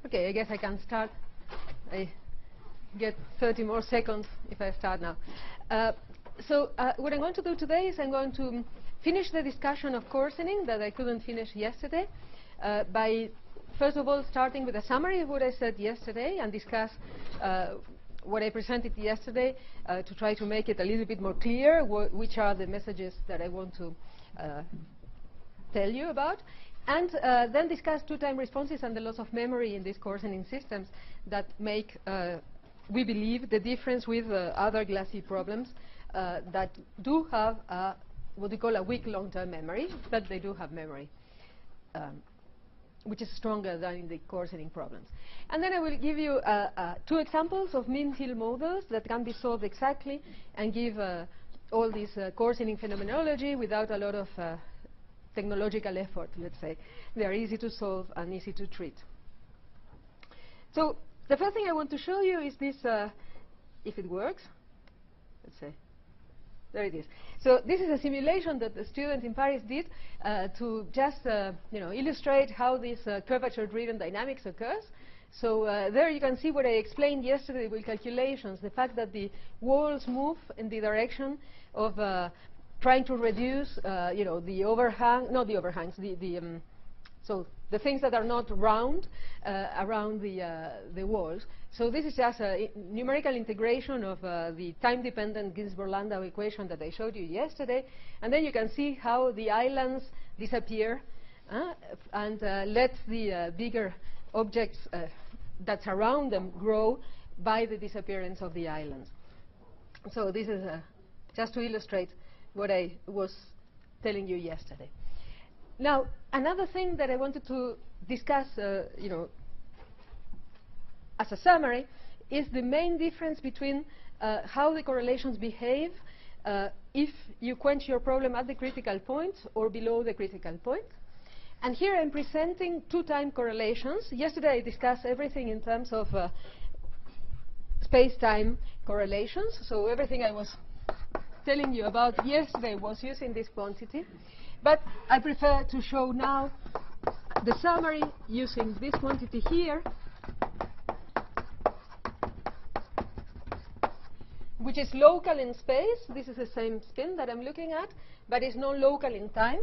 Okay, I guess I can start. I get 30 more seconds if I start now. So what I'm going to do today is I'm going to finish the discussion of corseting that I couldn't finish yesterday by, first of all, starting with a summary of what I said yesterday and discuss what I presented yesterday to try to make it a little bit more clear which are the messages that I want to tell you about. And then discuss two-time responses and the loss of memory in these corseting systems that make, we believe, the difference with other glassy problems that do have what we call a weak long-term memory, but they do have memory, which is stronger than in the corseting problems. And then I will give you two examples of mean-hill models that can be solved exactly and give all this corseting phenomenology without a lot of technological effort, let's say. They are easy to solve and easy to treat. So the first thing I want to show you is this, if it works. Let's say. There it is. So this is a simulation that the student in Paris did to just illustrate how this curvature-driven dynamics occurs. So there you can see what I explained yesterday with calculations, the fact that the walls move in the direction of trying to reduce, the overhang, not the overhangs, so the things that are not round around the walls. So this is just a numerical integration of the time-dependent Ginsburg Landau equation that I showed you yesterday. And then you can see how the islands disappear and let the bigger objects that surround them grow by the disappearance of the islands. So this is just to illustrate what I was telling you yesterday. Now, another thing that I wanted to discuss, as a summary, is the main difference between how the correlations behave if you quench your problem at the critical point or below the critical point. And here I'm presenting two-time correlations. Yesterday I discussed everything in terms of space-time correlations. So everything I was telling you about yesterday was using this quantity. But I prefer to show now the summary using this quantity here, which is local in space. This is the same spin that I'm looking at, but it's not local in time.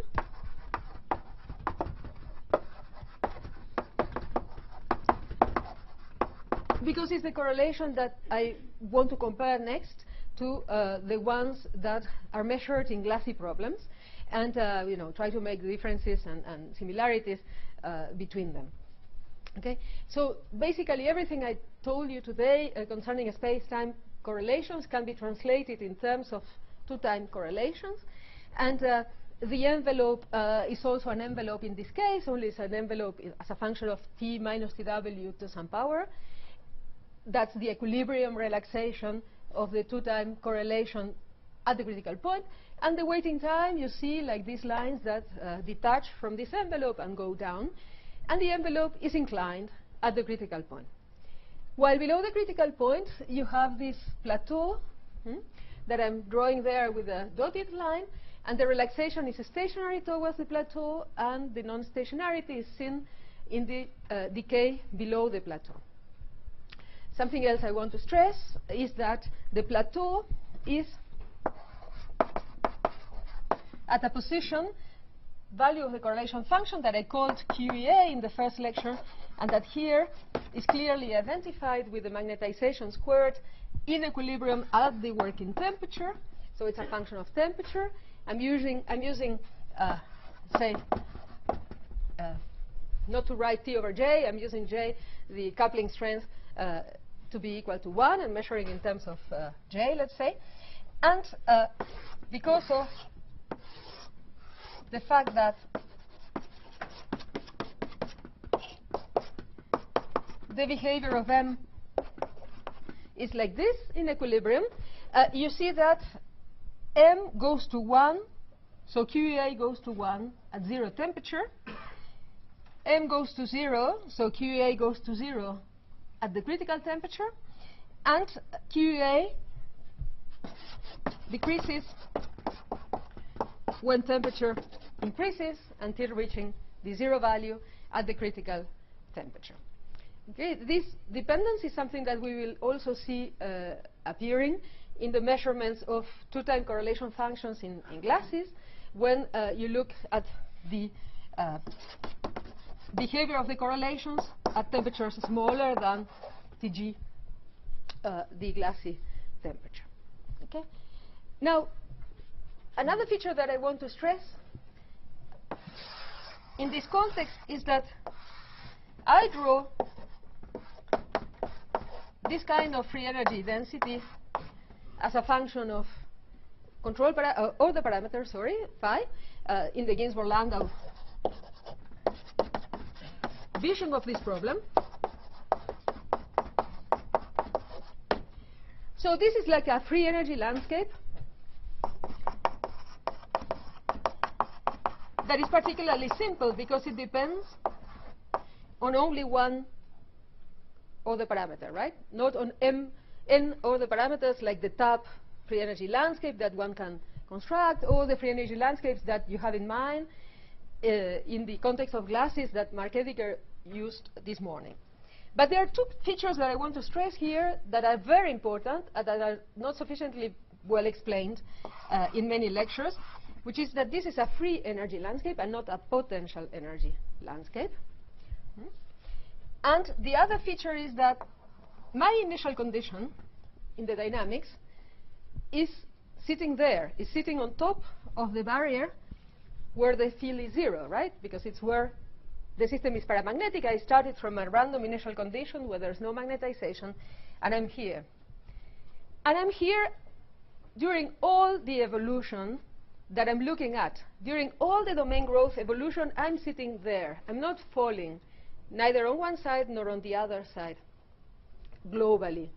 Because it's the correlation that I want to compare next to the ones that are measured in glassy problems, and try to make differences and similarities between them. Okay, so basically everything I told you today concerning space-time correlations can be translated in terms of two-time correlations, and the envelope is also an envelope in this case. Only it's an envelope as a function of t minus tw to some power. That's the equilibrium relaxation of the two-time correlation at the critical point. And the waiting time, you see, like these lines that detach from this envelope and go down. And the envelope is inclined at the critical point. While below the critical point, you have this plateau that I'm drawing there with a dotted line. And the relaxation is stationary towards the plateau, and the non-stationarity is seen in the decay below the plateau. Something else I want to stress is that the plateau is at a position value of the correlation function that I called QEA in the first lecture, and that here is clearly identified with the magnetization squared in equilibrium at the working temperature. So it's a function of temperature. I'm using say, not to write T over J, I'm using J, the coupling strength, to be equal to 1 and measuring in terms of J, let's say. And because of the fact that the behavior of M is like this in equilibrium, you see that M goes to 1, so QEA goes to 1 at 0 temperature. M goes to 0, so QEA goes to 0 at the critical temperature, and QEA decreases when temperature increases until reaching the 0 value at the critical temperature. Okay, this dependence is something that we will also see appearing in the measurements of two-time correlation functions in glasses when you look at the behavior of the correlations at temperatures smaller than Tg, the glassy temperature. Okay. Now, another feature that I want to stress in this context is that I draw this kind of free energy density as a function of control or the parameter, sorry, phi, in the Ginsburg Landau vision of this problem. So this is like a free energy landscape that is particularly simple because it depends on only one order parameter, right? Not on n order parameters like the top free energy landscape that one can construct, or the free energy landscapes that you have in mind in the context of glasses that Mark Ediger used this morning. But there are two features that I want to stress here that are very important and that are not sufficiently well explained in many lectures, which is that this is a free energy landscape and not a potential energy landscape. And the other feature is that my initial condition in the dynamics is sitting there, is sitting on top of the barrier where the field is 0, right? Because it's where the system is paramagnetic. I started from a random initial condition where there's no magnetization, and I'm here. And I'm here during all the evolution that I'm looking at. During all the domain growth evolution, I'm sitting there. I'm not falling, neither on one side nor on the other side, globally,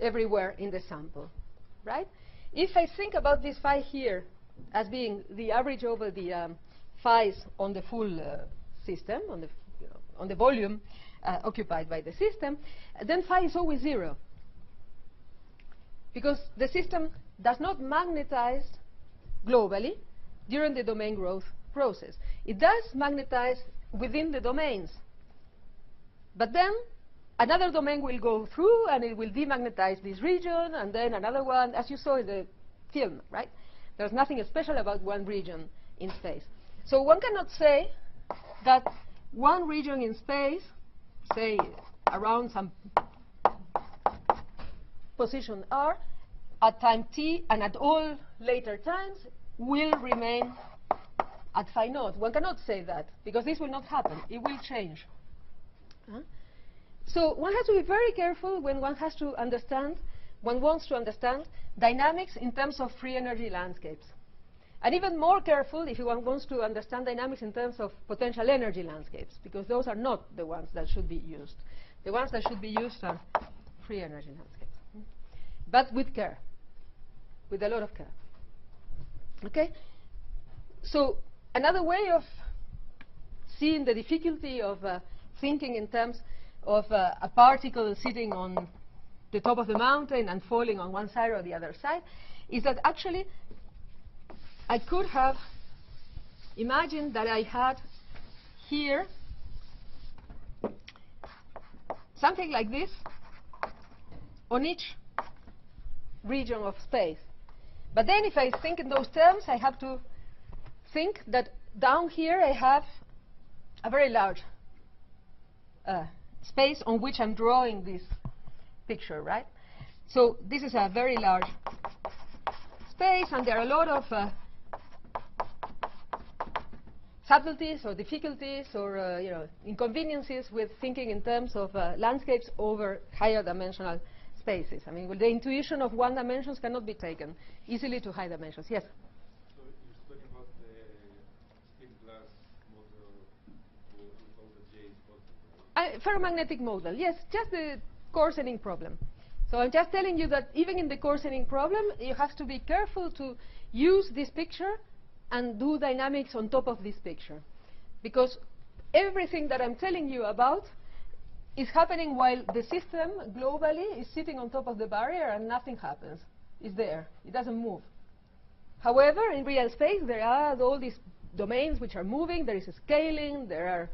everywhere in the sample, right? If I think about this phi here as being the average over the phi's on the full system, on the volume occupied by the system, then phi is always 0. Because the system does not magnetize globally during the domain growth process. It does magnetize within the domains. But then another domain will go through and it will demagnetize this region, and then another one, as you saw in the film, right? There's nothing special about one region in space. So one cannot say that one region in space, say around some position r, at time t and at all later times will remain at phi naught. One cannot say that because this will not happen. It will change. So one has to be very careful when one has to understand, one wants to understand dynamics in terms of free energy landscapes. And even more careful if one wants to understand dynamics in terms of potential energy landscapes, because those are not the ones that should be used. The ones that should be used are free energy landscapes. But with care, with a lot of care. Okay? So another way of seeing the difficulty of thinking in terms of a particle sitting on the top of the mountain and falling on one side or the other side is that actually I could have imagined that I had here something like this on each region of space. But then if I think in those terms, I have to think that down here I have a very large space on which I'm drawing this picture, right? So this is a very large space, and there are a lot of subtleties or difficulties or inconveniences with thinking in terms of landscapes over higher dimensional spaces. I mean, the intuition of one dimensions cannot be taken easily to high dimensions. Yes? So you're talking about the spin glass model with all the J's possible? Ferromagnetic model, yes, just the corseting problem. So I'm just telling you that even in the corseting problem, you have to be careful to use this picture and do dynamics on top of this picture. Because everything that I'm telling you about is happening while the system globally is sitting on top of the barrier and nothing happens. It's there. It doesn't move. However, in real space, there are all these domains which are moving. There is a scaling. There are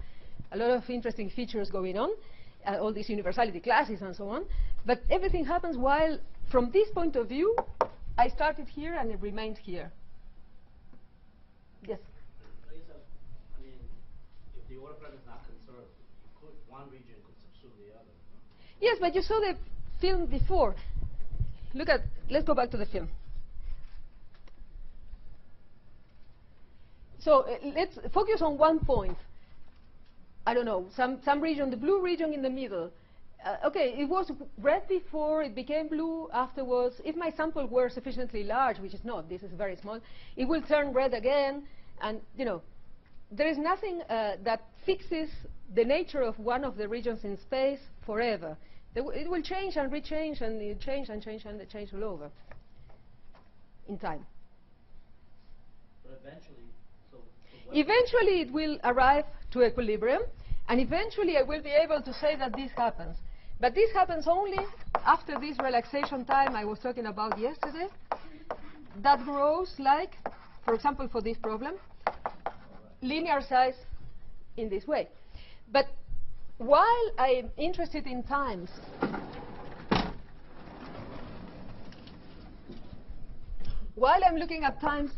a lot of interesting features going on. all these universality classes and so on. But everything happens while, from this point of view, I started here and it remained here. Yes? I mean, if the order prime is not conserved, one region could subsume the other. No? Yes, but you saw the film before. Let's go back to the film. So let's focus on one point. I don't know, some region, the blue region in the middle. Okay, it was red before, it became blue afterwards. If my sample were sufficiently large, which is not, this is very small, it will turn red again. And, there is nothing that fixes the nature of one of the regions in space forever. It will change and rechange, and it change and change and change all over in time. But eventually it will arrive to equilibrium, and eventually I will be able to say that this happens. But this happens only after this relaxation time I was talking about yesterday. That grows like, for example, for this problem, linear size in this way. But while I'm interested in times, while I'm looking at times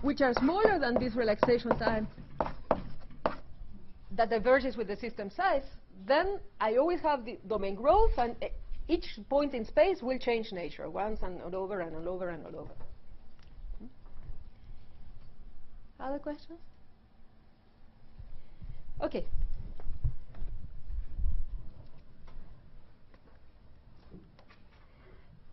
which are smaller than this relaxation time that diverges with the system size, then I always have the domain growth, and each point in space will change nature once and all over and all over and all over. Other questions? Okay.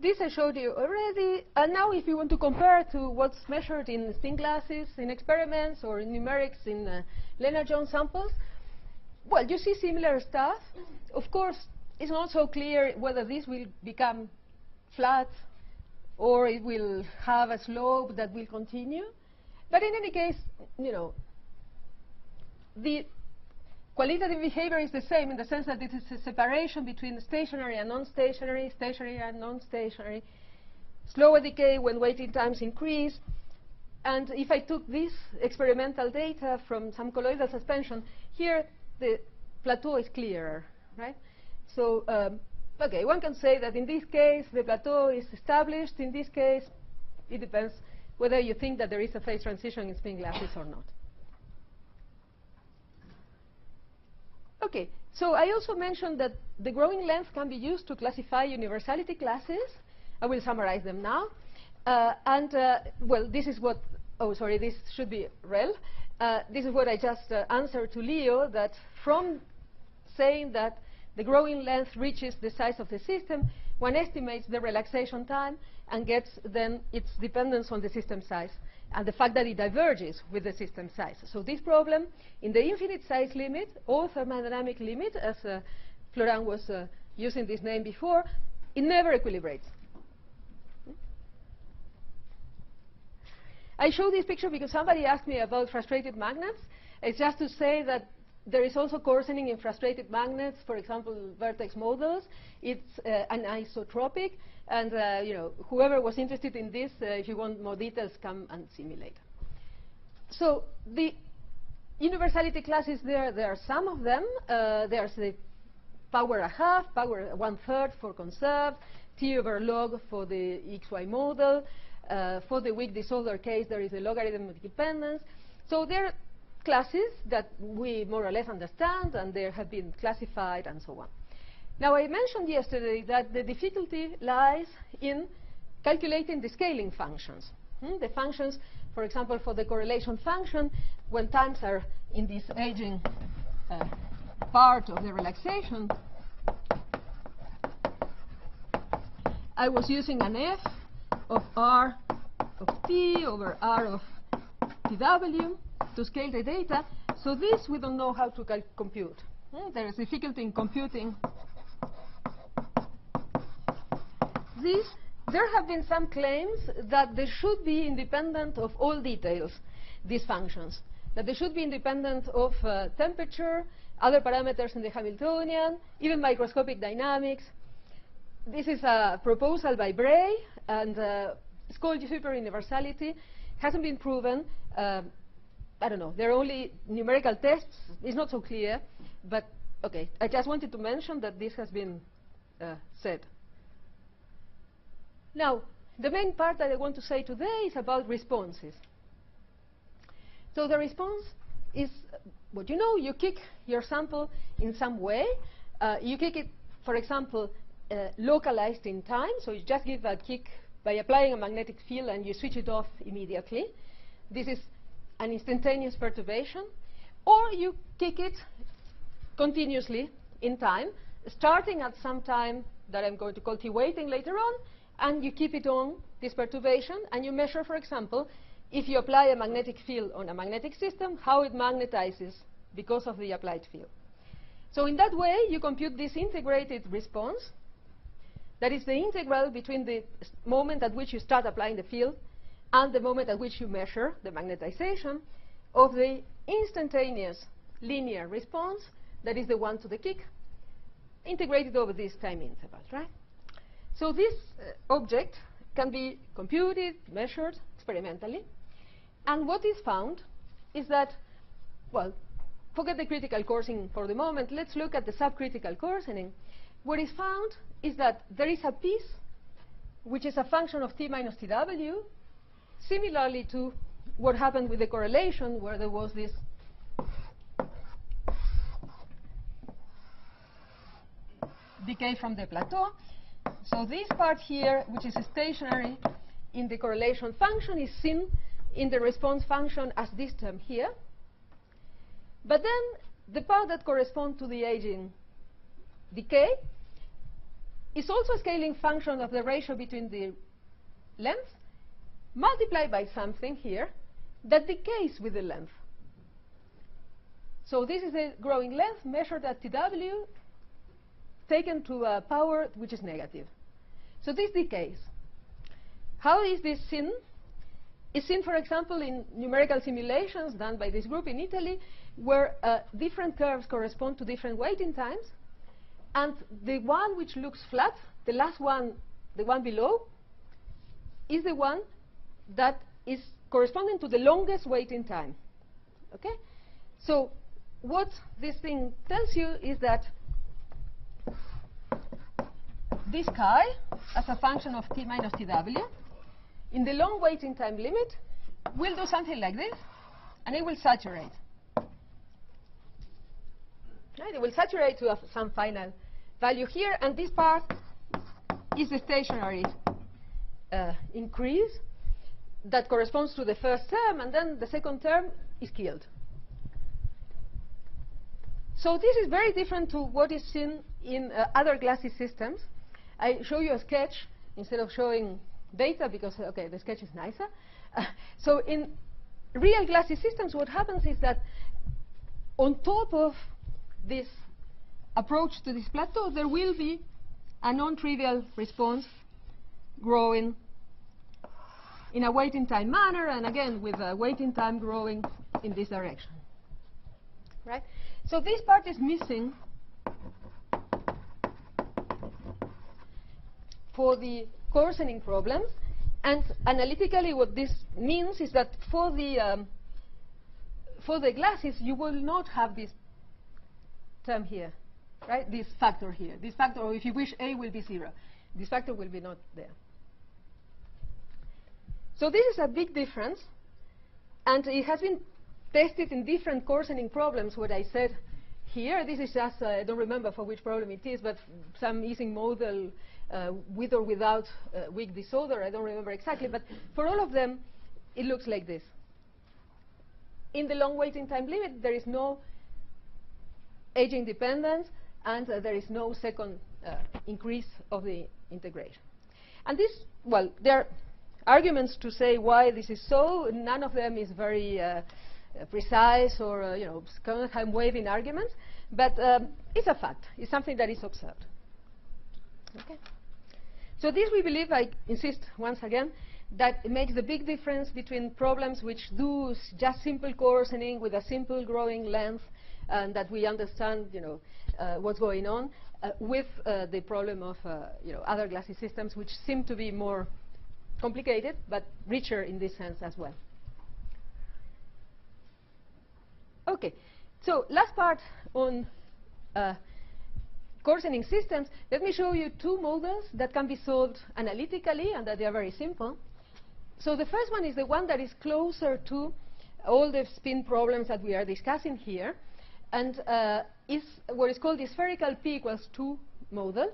This I showed you already. And now if you want to compare to what's measured in spin glasses, in experiments, or in numerics in Lennard-Jones samples, well, you see similar stuff. Of course, it's not so clear whether this will become flat or it will have a slope that will continue. But in any case, the qualitative behavior is the same in the sense that it is a separation between stationary and non-stationary, stationary and non-stationary, slower decay when waiting times increase. And if I took this experimental data from some colloidal suspension, here the plateau is clearer, right? So, okay, one can say that in this case the plateau is established. In this case, it depends whether you think that there is a phase transition in spin glasses or not. Okay, so I also mentioned that the growing length can be used to classify universality classes. I will summarize them now. Well, this is what, oh, sorry, this should be rel. This is what I just answered to Leo, that from saying that the growing length reaches the size of the system, one estimates the relaxation time and gets then its dependence on the system size and the fact that it diverges with the system size. So this problem, in the infinite size limit, or thermodynamic limit, as Florent was using this name before, it never equilibrates. I show this picture because somebody asked me about frustrated magnets. It's just to say that there is also coarsening in frustrated magnets, for example, vertex models. It's anisotropic, and whoever was interested in this, if you want more details, come and see me later. So the universality classes there are some of them. There's the power a half, power 1/3 for conserved, T over log for the XY model. For the weak disorder case, there is a logarithmic dependence. So there are classes that we more or less understand, and they have been classified and so on. Now, I mentioned yesterday that the difficulty lies in calculating the scaling functions. The functions, for example, for the correlation function, when times are in this aging part of the relaxation, I was using an f of r of t over r of tw to scale the data. So this we don't know how to compute. There is difficulty in computing this. There have been some claims that they should be independent of all details, these functions, that they should be independent of temperature, other parameters in the Hamiltonian, even microscopic dynamics. This is a proposal by Bray, and it's called super universality. Hasn't been proven. I don't know, there are only numerical tests. It's not so clear, but okay, I just wanted to mention that this has been said. Now, the main part that I want to say today is about responses. So the response is what you know. You kick your sample in some way. You kick it, for example, localized in time. So you just give a kick by applying a magnetic field and you switch it off immediately. This is an instantaneous perturbation. Or you kick it continuously in time, starting at some time that I'm going to call t waiting later on, and you keep it on, this perturbation, and you measure, for example, if you apply a magnetic field on a magnetic system, how it magnetizes because of the applied field. So in that way, you compute this integrated response. That is the integral between the moment at which you start applying the field and the moment at which you measure the magnetization of the instantaneous linear response, that is the one to the kick, integrated over this time interval, right? So this object can be computed, measured experimentally. And what is found is that, well, forget the critical coarsening for the moment. Let's look at the subcritical coarsening. What is found is that there is a piece which is a function of t minus tw, similarly to what happened with the correlation, where there was this decay from the plateau. So this part here, which is stationary in the correlation function, is seen in the response function as this term here. But then the part that corresponds to the aging decay is also a scaling function of the ratio between the length multiplied by something here that decays with the length. So this is the growing length measured at TW taken to a power which is negative. So this decays. How is this seen? It's seen, for example, in numerical simulations done by this group in Italy, where different curves correspond to different waiting times. And the one which looks flat, the last one, the one below, is the one that is corresponding to the longest waiting time. Okay? So what this thing tells you is that this chi, as a function of t minus tw, in the long waiting time limit, will do something like this, and it will saturate. Right? It will saturate to some final value here, and this part is the stationary increase that corresponds to the first term, and then the second term is killed. So this is very different to what is seen in other glassy systems. I show you a sketch instead of showing data because, okay, the sketch is nicer. So in real glassy systems, what happens is that on top of this approach to this plateau, there will be a non-trivial response growing in a waiting time manner, and again with a waiting time growing in this direction. Right? So this part is missing for the coarsening problems, and analytically what this means is that for the glasses you will not have this term here, right? This factor here. This factor, or if you wish, A will be 0. This factor will be not there. So this is a big difference, and it has been tested in different coarsening problems. What I said here, this is just, I don't remember for which problem it is, but some Ising model with or without weak disorder, I don't remember exactly, but for all of them, it looks like this. In the long waiting time limit, there is no aging dependence, and there is no second increase of the integration. And this, well, there are arguments to say why this is so. None of them is very precise or you know, kind of hand-waving arguments, but it's a fact. It's something that is observed. Okay. So this, we believe, I insist once again, that it makes the big difference between problems which do just simple coarsening with a simple growing length, and that we understand, you know, what's going on, with the problem of you know, other glassy systems, which seem to be more complicated, but richer in this sense as well. Okay, so last part on corseting systems. Let me show you two models that can be solved analytically and that they are very simple. So the first one is the one that is closer to all the spin problems that we are discussing here, and is what is called the spherical p equals 2 model.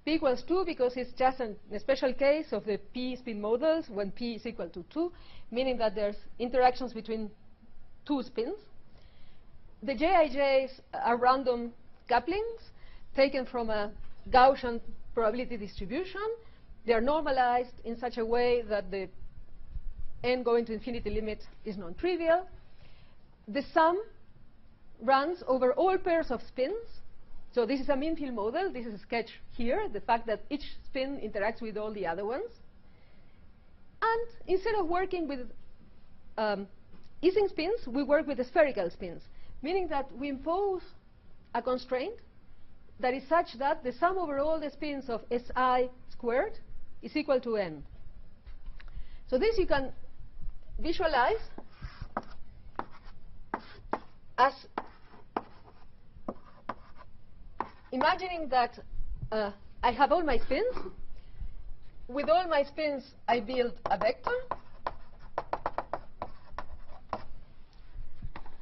P equals 2 because it's just a special case of the p spin models when p is equal to 2, meaning that there's interactions between two spins. The JIJs are random couplings taken from a Gaussian probability distribution. They are normalized in such a way that the n going to infinity limit is non-trivial. The sum runs over all pairs of spins. So this is a mean field model. This is a sketch here, the fact that each spin interacts with all the other ones. And instead of working with Ising spins, we work with the spherical spins, meaning that we impose a constraint that is such that the sum over all the spins of Si squared is equal to n. So this you can visualize as imagining that I have all my spins. With all my spins, I build a vector.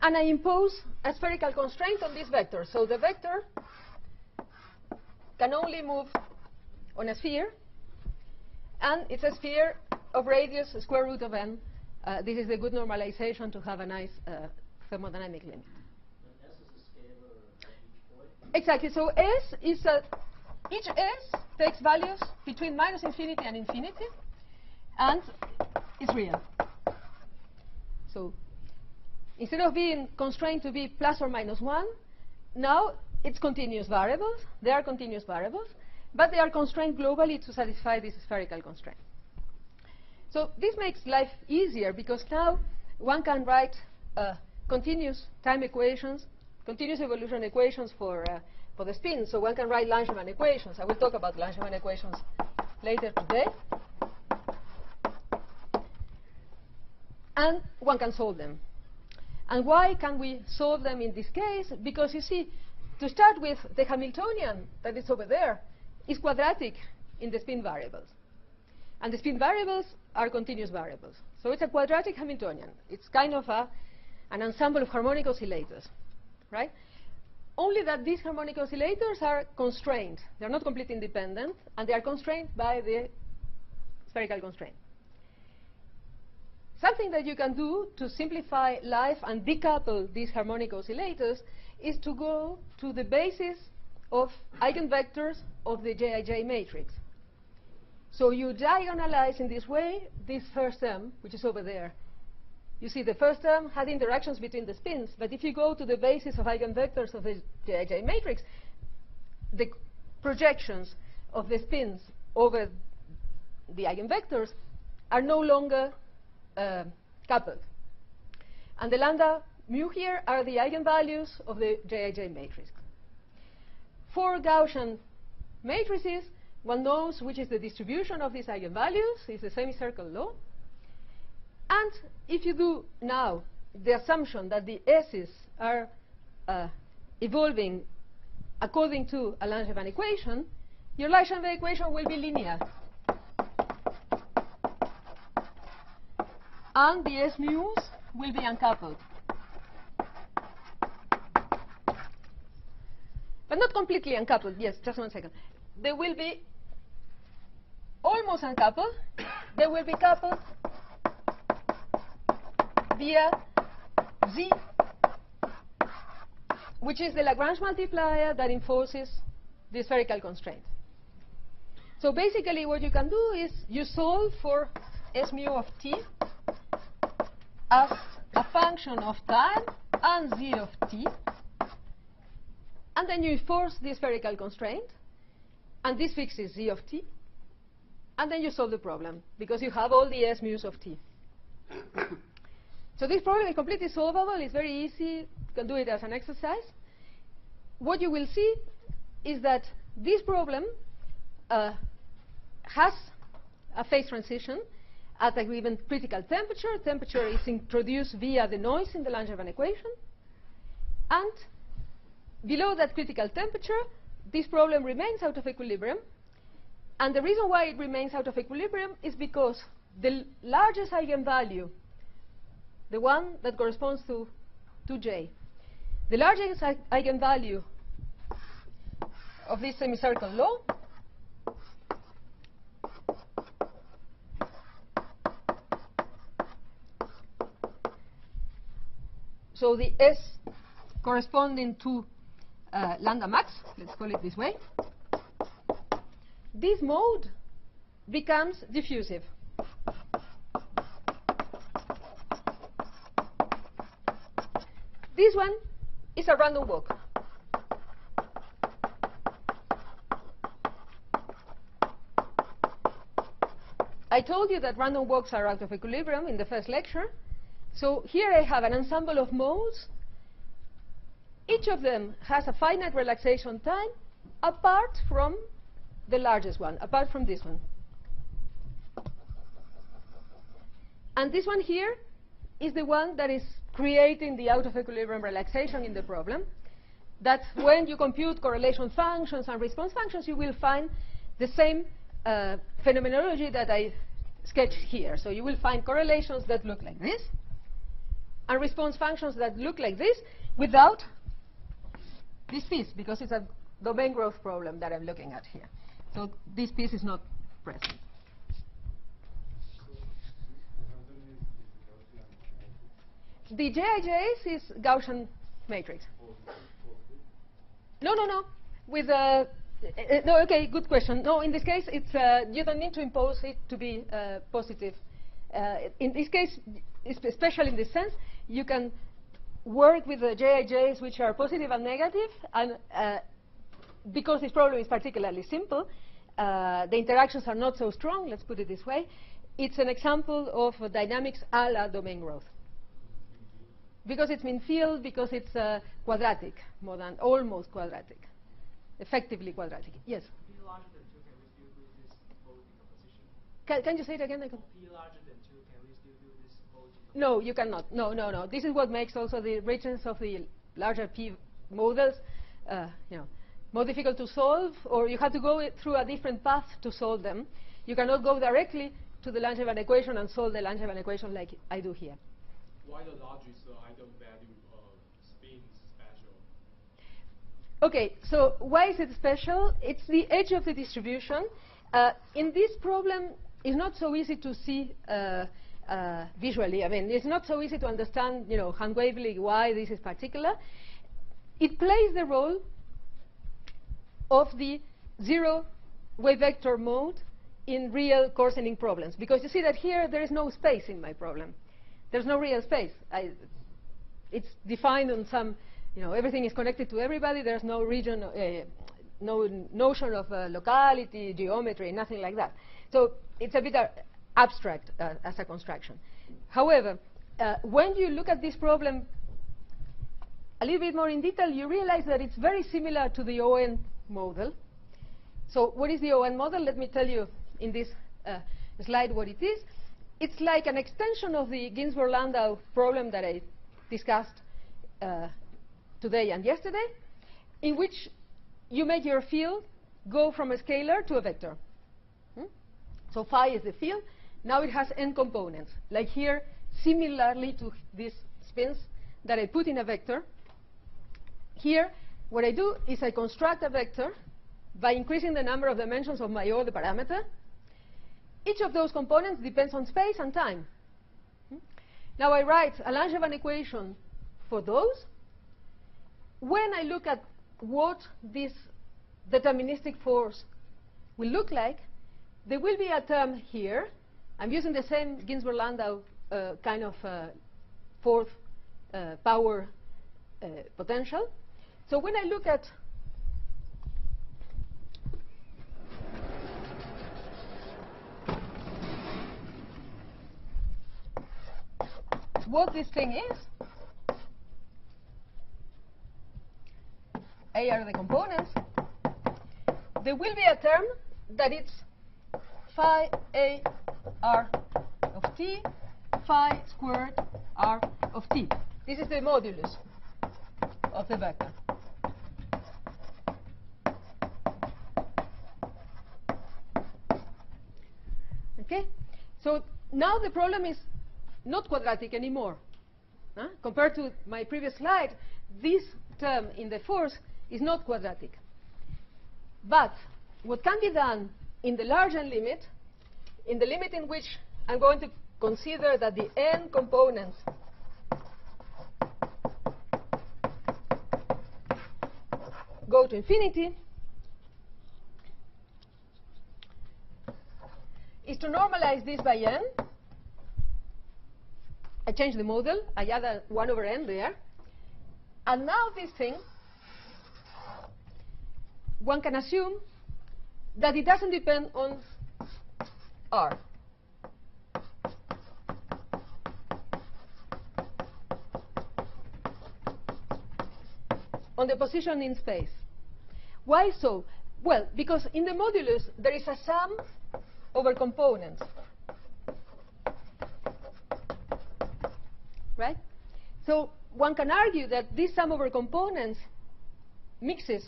And I impose a spherical constraint on this vector. So the vector can only move on a sphere. And it's a sphere of radius square root of n. This is a good normalization to have a nice thermodynamic limit. And S is a scalar at each point? Exactly. So S is each S takes values between minus infinity and infinity, and it's real. So instead of being constrained to be plus or minus 1, now it's continuous variables. They are continuous variables, but they are constrained globally to satisfy this spherical constraint. So this makes life easier because now one can write continuous time equations, continuous evolution equations for the spin. So one can write Langevin equations. I will talk about Langevin equations later today. And one can solve them. And why can we solve them in this case? Because you see, to start with, the Hamiltonian that is over there is quadratic in the spin variables. And the spin variables are continuous variables. So it's a quadratic Hamiltonian. It's kind of an ensemble of harmonic oscillators, right? Only that these harmonic oscillators are constrained. They're not completely independent, and they are constrained by the spherical constraint. Something that you can do to simplify life and decouple these harmonic oscillators is to go to the basis of eigenvectors of the Jij matrix. So you diagonalize in this way this first term, which is over there. You see, the first term had interactions between the spins, but if you go to the basis of eigenvectors of the Jij matrix, the projections of the spins over the eigenvectors are no longer coupled. And the lambda mu here are the eigenvalues of the Jij matrix. For Gaussian matrices, one knows which is the distribution of these eigenvalues. It's the semicircle law. And if you do now the assumption that the S's are evolving according to a Langevin equation, your Langevin equation will be linear. And the S mu's will be uncoupled. But not completely uncoupled. Yes, just 1 second. They will be almost uncoupled. They will be coupled via Z, which is the Lagrange multiplier that enforces the spherical constraint. So basically what you can do is you solve for S mu of t as a function of time and Z of t, and then you enforce the spherical constraint, and this fixes Z of t, and then you solve the problem because you have all the S mu's of t. So this problem is completely solvable. It's very easy. You can do it as an exercise. What you will see is that this problem has a phase transition at a given critical temperature. Temperature is introduced via the noise in the Langevin equation. And below that critical temperature, this problem remains out of equilibrium. And the reason why it remains out of equilibrium is because the largest eigenvalue, the one that corresponds to 2J, the largest eigenvalue of this semicircle law so the S corresponding to lambda max, let's call it this way, this mode becomes diffusive. This one is a random walk. I told you that random walks are out of equilibrium in the first lecture. So here I have an ensemble of modes. Each of them has a finite relaxation time apart from the largest one, apart from this one. And this one here is the one that is creating the out of equilibrium relaxation in the problem. That when you compute correlation functions and response functions, you will find the same phenomenology that I sketched here. So you will find correlations that look like this, and response functions that look like this without this piece, because it's a domain growth problem that I'm looking at here. So this piece is not present. The Jij's is Gaussian matrix. No. With no, okay, good question. No, in this case, it's you don't need to impose it to be positive. In this case, especially in this sense, you can work with the Jij's which are positive and negative, and because this problem is particularly simple, the interactions are not so strong. Let's put it this way. It's an example of dynamics a la domain growth. Because it's mean field, because it's quadratic, more than almost quadratic, effectively quadratic. Yes? P larger than 2, can we still do this mode decomposition? Can you say it again? P larger than 2, can we still do this mode decomposition? No, you cannot. No. This is what makes also the richness of the larger P models more difficult to solve, or you have to go through a different path to solve them. You cannot go directly to the Langevin equation and solve the Langevin equation like I do here. Why the largest eigenvalue spin special? Okay, so why is it special? It's the edge of the distribution. In this problem, it's not so easy to see visually. I mean, it's not so easy to understand, hand wavily why this is particular. It plays the role of the zero wave vector mode in real coarsening problems, because you see that here there is no space in my problem. There's no real space. It's defined on some, everything is connected to everybody. There's no region, no notion of locality, geometry, nothing like that. So it's a bit abstract as a construction. However, when you look at this problem a little bit more in detail, you realize that it's very similar to the ON model. So what is the ON model? Let me tell you in this slide what it is. It's like an extension of the Ginsburg Landau problem that I discussed today and yesterday, in which you make your field go from a scalar to a vector. So phi is the field. Now it has n components. Like here, similarly to these spins that I put in a vector, here what I do is I construct a vector by increasing the number of dimensions of my order parameter. Each of those components depends on space and time. Now I write a Langevin equation for those. When I look at what this deterministic force will look like, there will be a term here. I'm using the same Ginsburg Landau kind of fourth power potential. So when I look at what this thing is, A are the components, there will be a term that it's phi A r of t, phi squared r of t. This is the modulus of the vector. Okay? So now the problem is not quadratic anymore. Compared to my previous slide, this term in the force is not quadratic. But what can be done in the large n limit, in the limit in which I'm going to consider that the n components go to infinity, is to normalize this by n. I change the model. I add a 1 over n there. And now this thing, one can assume that it doesn't depend on R. On the position in space. Why so? Well, because in the modulus there is a sum over components. Right? So one can argue that this sum over components mixes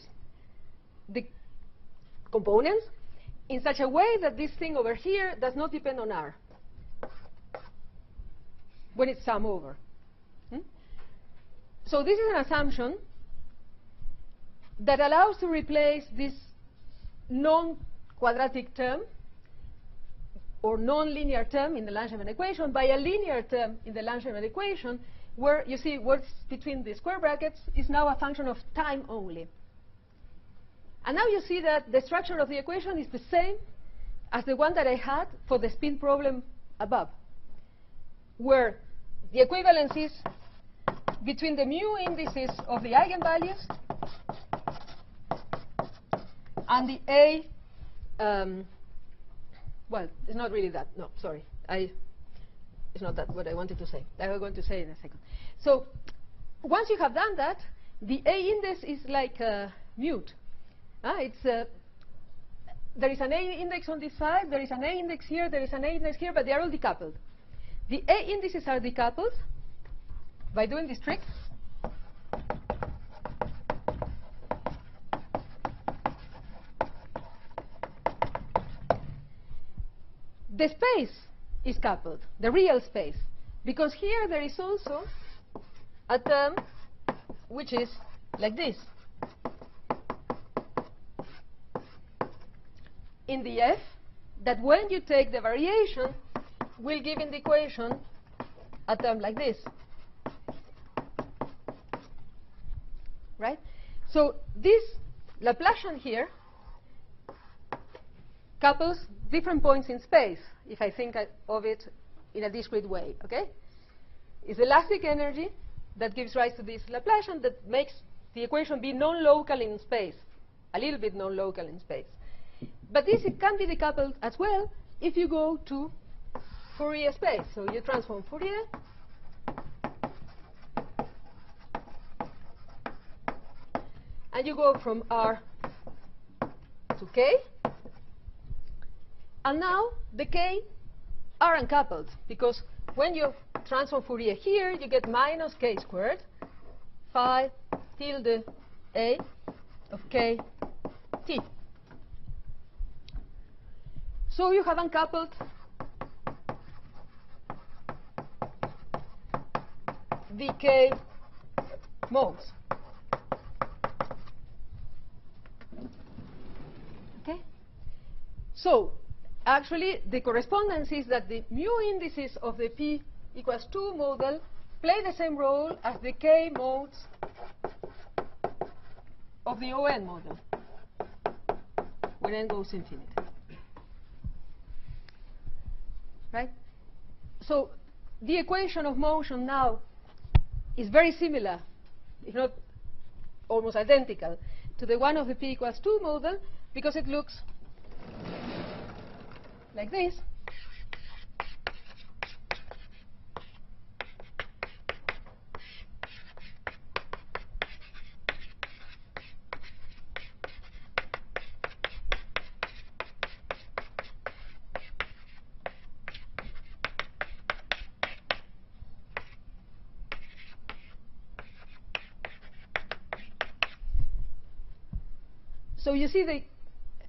the components in such a way that this thing over here does not depend on R when it's sum over. So this is an assumption that allows to replace this non-quadratic term or non-linear term in the Langevin equation by a linear term in the Langevin equation, where you see what's between the square brackets is now a function of time only. And now you see that the structure of the equation is the same as the one that I had for the spin problem above, where the equivalence is between the mu indices of the eigenvalues and the A. Well, it's not really that. No, sorry. It's not that what I wanted to say. I was going to say in a second. So once you have done that, the A index is like mute. There is an A index on this side, there is an A index here, there is an A index here, but they are all decoupled. The A indices are decoupled by doing this trick. The space is coupled, the real space, because here there is also a term which is like this. In the F, that when you take the variation, will give in the equation a term like this. Right? So this Laplacian here couples different points in space, if I think of it in a discrete way. Okay? It's elastic energy that gives rise to this Laplacian that makes the equation be non-local in space, a little bit non-local in space. But this it can be decoupled as well if you go to Fourier space. So you transform Fourier, and you go from R to K. And now the K are uncoupled, because when you transform Fourier here, you get minus K squared phi tilde A of K T. So you have uncoupled the K modes. Okay? So actually, the correspondence is that the mu indices of the P equals 2 model play the same role as the K modes of the ON model when n goes infinity. Right? So the equation of motion now is very similar, if not almost identical, to the one of the P equals 2 model, because it looks like this. So you see the,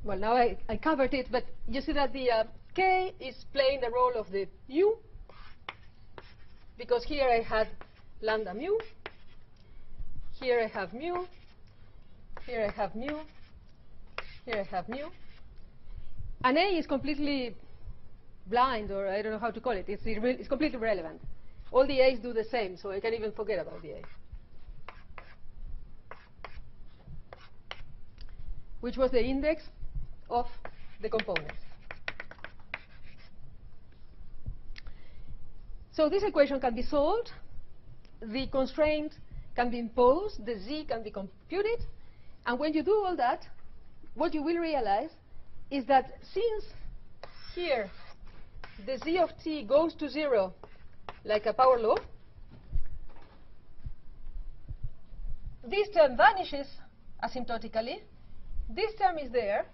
well, now I covered it, but you see that the K is playing the role of the mu, because here I had lambda mu, here I have mu, here I have mu, here I have mu. And A is completely blind, or I don't know how to call it. It's completely irrelevant. All the A's do the same, so I can even forget about the A. Which was the index of the components. So this equation can be solved. The constraint can be imposed. The Z can be computed. And when you do all that, what you will realize is that since here the Z of t goes to 0 like a power law, this term vanishes asymptotically. This term is there.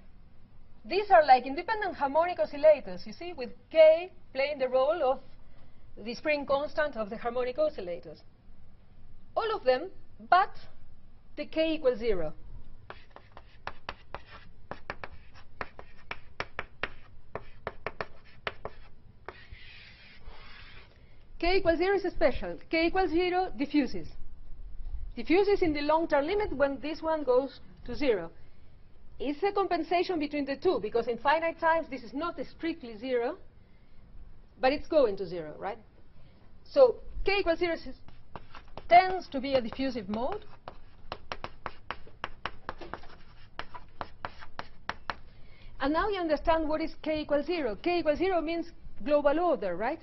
These are like independent harmonic oscillators, you see, with K playing the role of the spring constant of the harmonic oscillators. All of them, but the K equals 0. K equals 0 is special. K equals 0 diffuses. Diffuses in the long-term limit when this one goes to 0. It's a compensation between the two, because in finite times this is not strictly 0, but it's going to 0, right? So K equals 0 tends to be a diffusive mode. And now you understand what is K equals 0. K equals 0 means global order, right?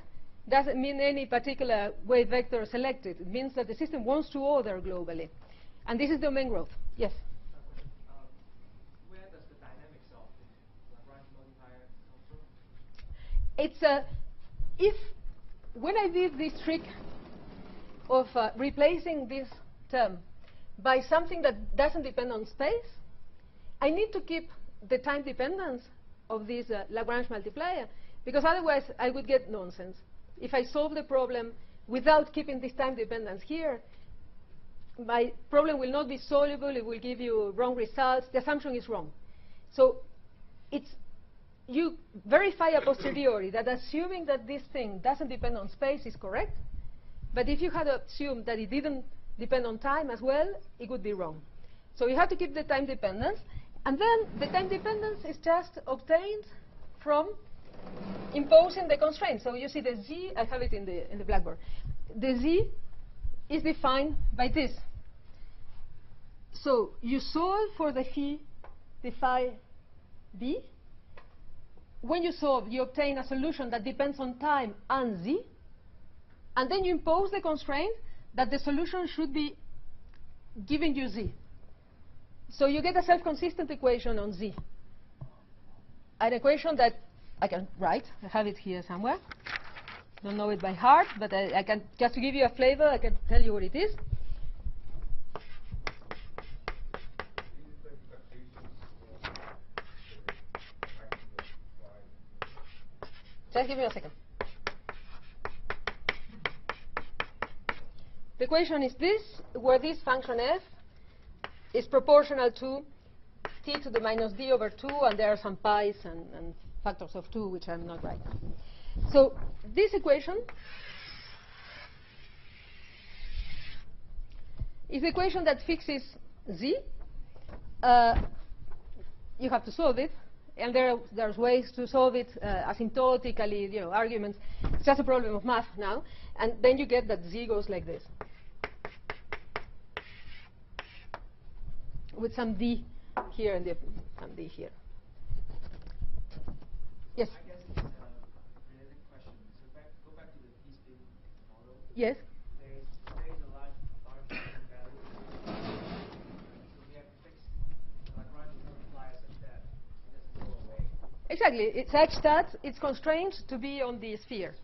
Doesn't mean any particular wave vector selected. It means that the system wants to order globally. And this is domain growth. Yes? Where does the dynamics of the Lagrange multiplier come from? It's if when I did this trick of replacing this term by something that doesn't depend on space, I need to keep the time dependence of this Lagrange multiplier, because otherwise I would get nonsense. If I solve the problem without keeping this time dependence here, my problem will not be solvable. It will give you wrong results. The assumption is wrong. So you verify a posteriori that assuming that this thing doesn't depend on space is correct. But if you had assumed that it didn't depend on time as well, it would be wrong. So you have to keep the time dependence. And then the time dependence is just obtained from imposing the constraint. So you see the Z, I have it in the blackboard. The Z is defined by this. So you solve for the phi B. When you solve, you obtain a solution that depends on time and Z. And then you impose the constraint that the solution should be giving you Z. So you get a self-consistent equation on Z. An equation that I can write. I have it here somewhere. Don't know it by heart, but I can, just to give you a flavor, I can tell you what it is. Just give me a second. The equation is this, where this function f is proportional to t to the minus d over 2, and there are some pi's and factors of 2, which I'm not writing. So this equation is the equation that fixes z. You have to solve it, and there's ways to solve it asymptotically, arguments. It's just a problem of math now. And then you get that z goes like this, with some d here and some d here. Yes? I guess it's a related question. So go back to the p-spin model. Yes? There is a large value. So we have to fix the Lagrange multiplier such that it doesn't go away. Exactly. It's such that it's constrained to be on the sphere.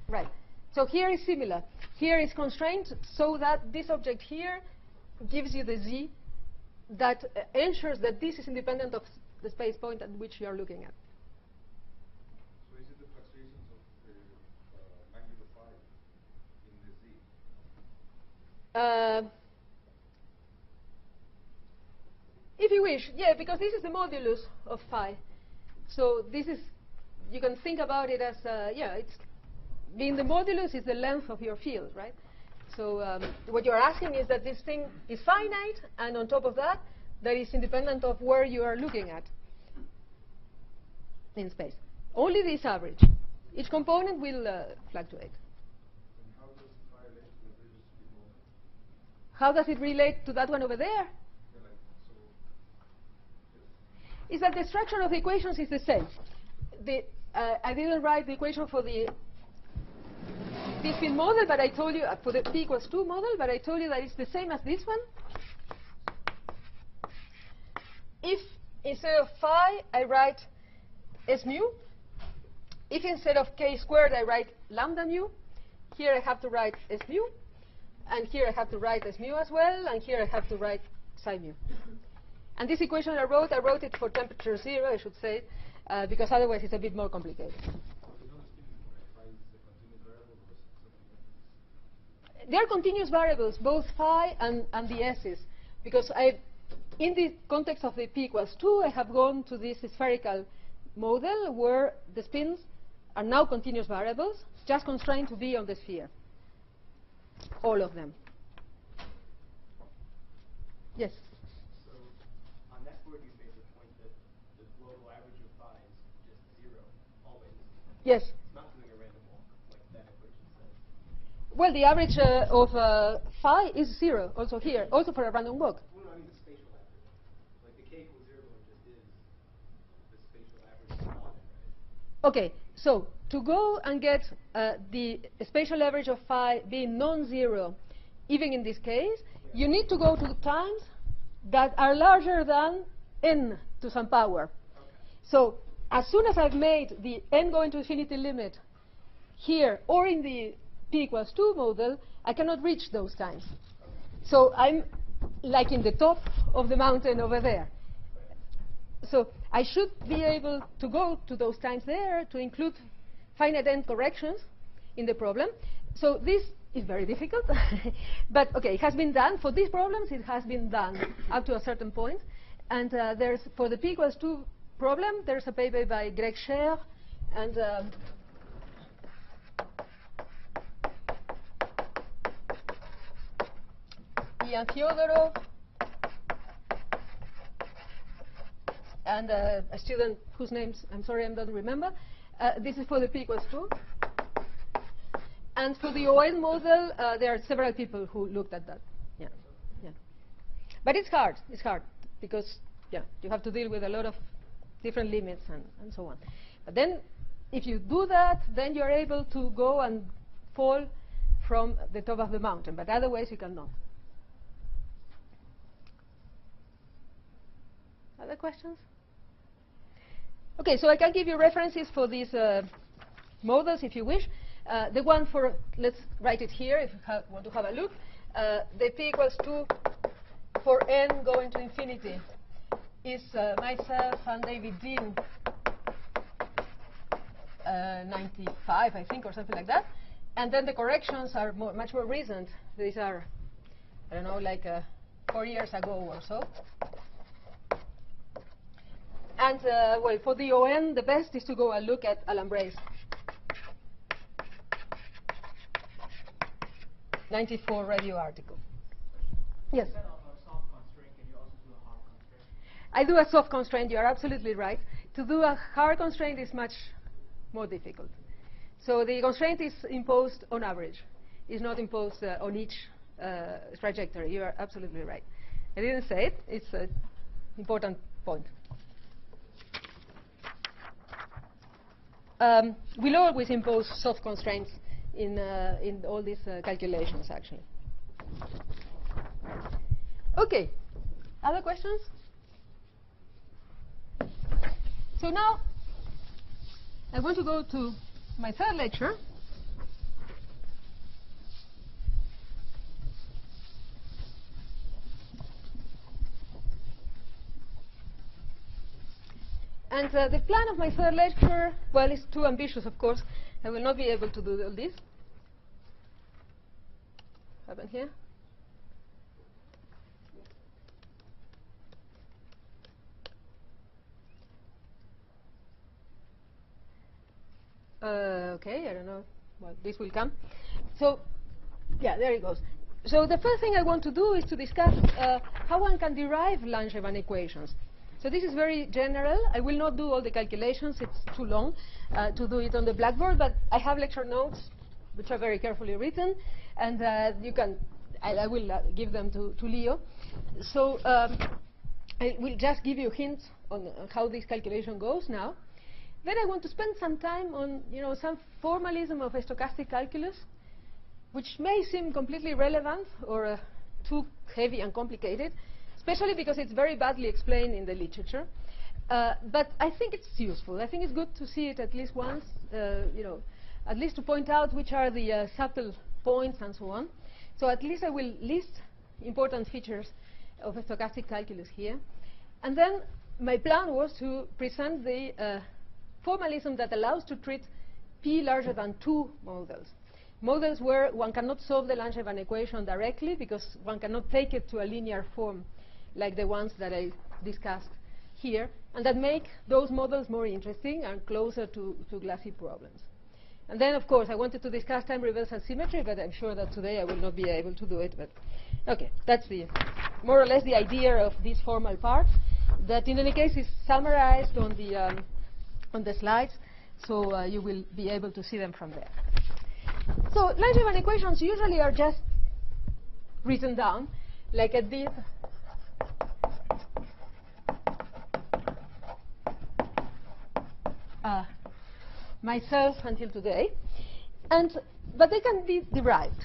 Right. So here is similar. Here is constrained so that this object here gives you the z that ensures that this is independent of the space point at which you are looking at. So is it the fluctuations of the magnitude of phi in the z? If you wish, yeah, because this is the modulus of phi. So this is, you can think about it as, yeah, it's being the modulus is the length of your field, right? So what you're asking is that this thing is finite, and on top of that, that is independent of where you are looking at in space. Only this average. Each component will fluctuate. And how does phi relate to the previous spin model? How does it relate to that one over there? Yeah, like, so, yes. Is that the structure of the equations is the same. I didn't write the equation for the spin model, but I told you, for the p equals 2 model, but I told you that it's the same as this one. If instead of phi, I write S mu, if instead of k squared, I write lambda mu, here I have to write S mu, and here I have to write S mu as well, and here I have to write psi mu. And this equation I wrote it for temperature 0, I should say, because otherwise it's a bit more complicated. They are continuous variables, both phi and the s's, because in the context of the p equals 2, I have gone to this spherical model where the spins are now continuous variables, just constrained to be on the sphere. All of them. Yes? So on that word, you made the point that the global average of phi is just 0, always. Yes. It's not doing a random walk, like that equation says. Well, the average of phi is 0, also here, also for a random walk. Well, I mean the spatial average. Like the k equals 0 one just is the spatial average of phi, right? Okay, so to go and get the spatial average of phi being non-zero, even in this case, you need to go to times that are larger than n to some power. Okay. So as soon as I've made the n going to infinity limit here or in the p equals 2 model, I cannot reach those times. Okay. So I'm like in the top of the mountain over there. So I should be able to go to those times there to include finite n corrections in the problem. So this is very difficult. But OK, it has been done. For these problems, it has been done up to a certain point. And there's, for the p equals 2 problem, there's a paper by Greg Scher and Ian Fyodorov, and a student whose names, I'm sorry, I don't remember. This is for the p equals 2. And for the ON model, there are several people who looked at that. Yeah, yeah. But it's hard. It's hard because, yeah, you have to deal with a lot of different limits and so on. But then, if you do that, then you're able to go and fall from the top of the mountain. But otherwise, you cannot. Other questions? OK, so I can give you references for these models if you wish. The one for, let's write it here if you want to have a look. The p equals 2 for n going to infinity is myself and David Dean, 95, I think, or something like that. And then the corrections are much more recent. These are, I don't know, like 4 years ago or so. And, well, for the ON, the best is to go and look at Alambray's 94 review article. Yes? Instead of a soft constraint, can you also do a hard constraint? I do a soft constraint. You are absolutely right. To do a hard constraint is much more difficult. So the constraint is imposed on average. It's not imposed on each trajectory. You are absolutely right. I didn't say it. It's an important point. We'll always impose soft constraints in all these calculations, actually. OK. Other questions? So now, I want to go to my third lecture. And the plan of my third lecture, well, is too ambitious, of course. I will not be able to do all this. Happen here. OK. I don't know. Well, this will come. So yeah, there it goes. So the first thing I want to do is to discuss how one can derive Langevin equations. So this is very general. I will not do all the calculations. It's too long to do it on the blackboard. But I have lecture notes, which are very carefully written. And you can, I will give them to Leo. So I will just give you hints on how this calculation goes now. Then I want to spend some time on some formalism of stochastic calculus, which may seem completely irrelevant or too heavy and complicated, especially because it's very badly explained in the literature. But I think it's useful. I think it's good to see it at least once, at least to point out which are the subtle points and so on. So at least I will list important features of stochastic calculus here. And then my plan was to present the formalism that allows to treat p larger than 2 models. Models where one cannot solve the Langevin equation directly because one cannot take it to a linear form like the ones that I discussed here, and that make those models more interesting and closer to glassy problems. And then, of course, I wanted to discuss time reversal symmetry, but I'm sure that today I will not be able to do it. But OK, that's more or less the idea of this formal part, that in any case is summarized on the slides, so you will be able to see them from there. So Langevin equations usually are just written down, like I did myself until today. But they can be derived.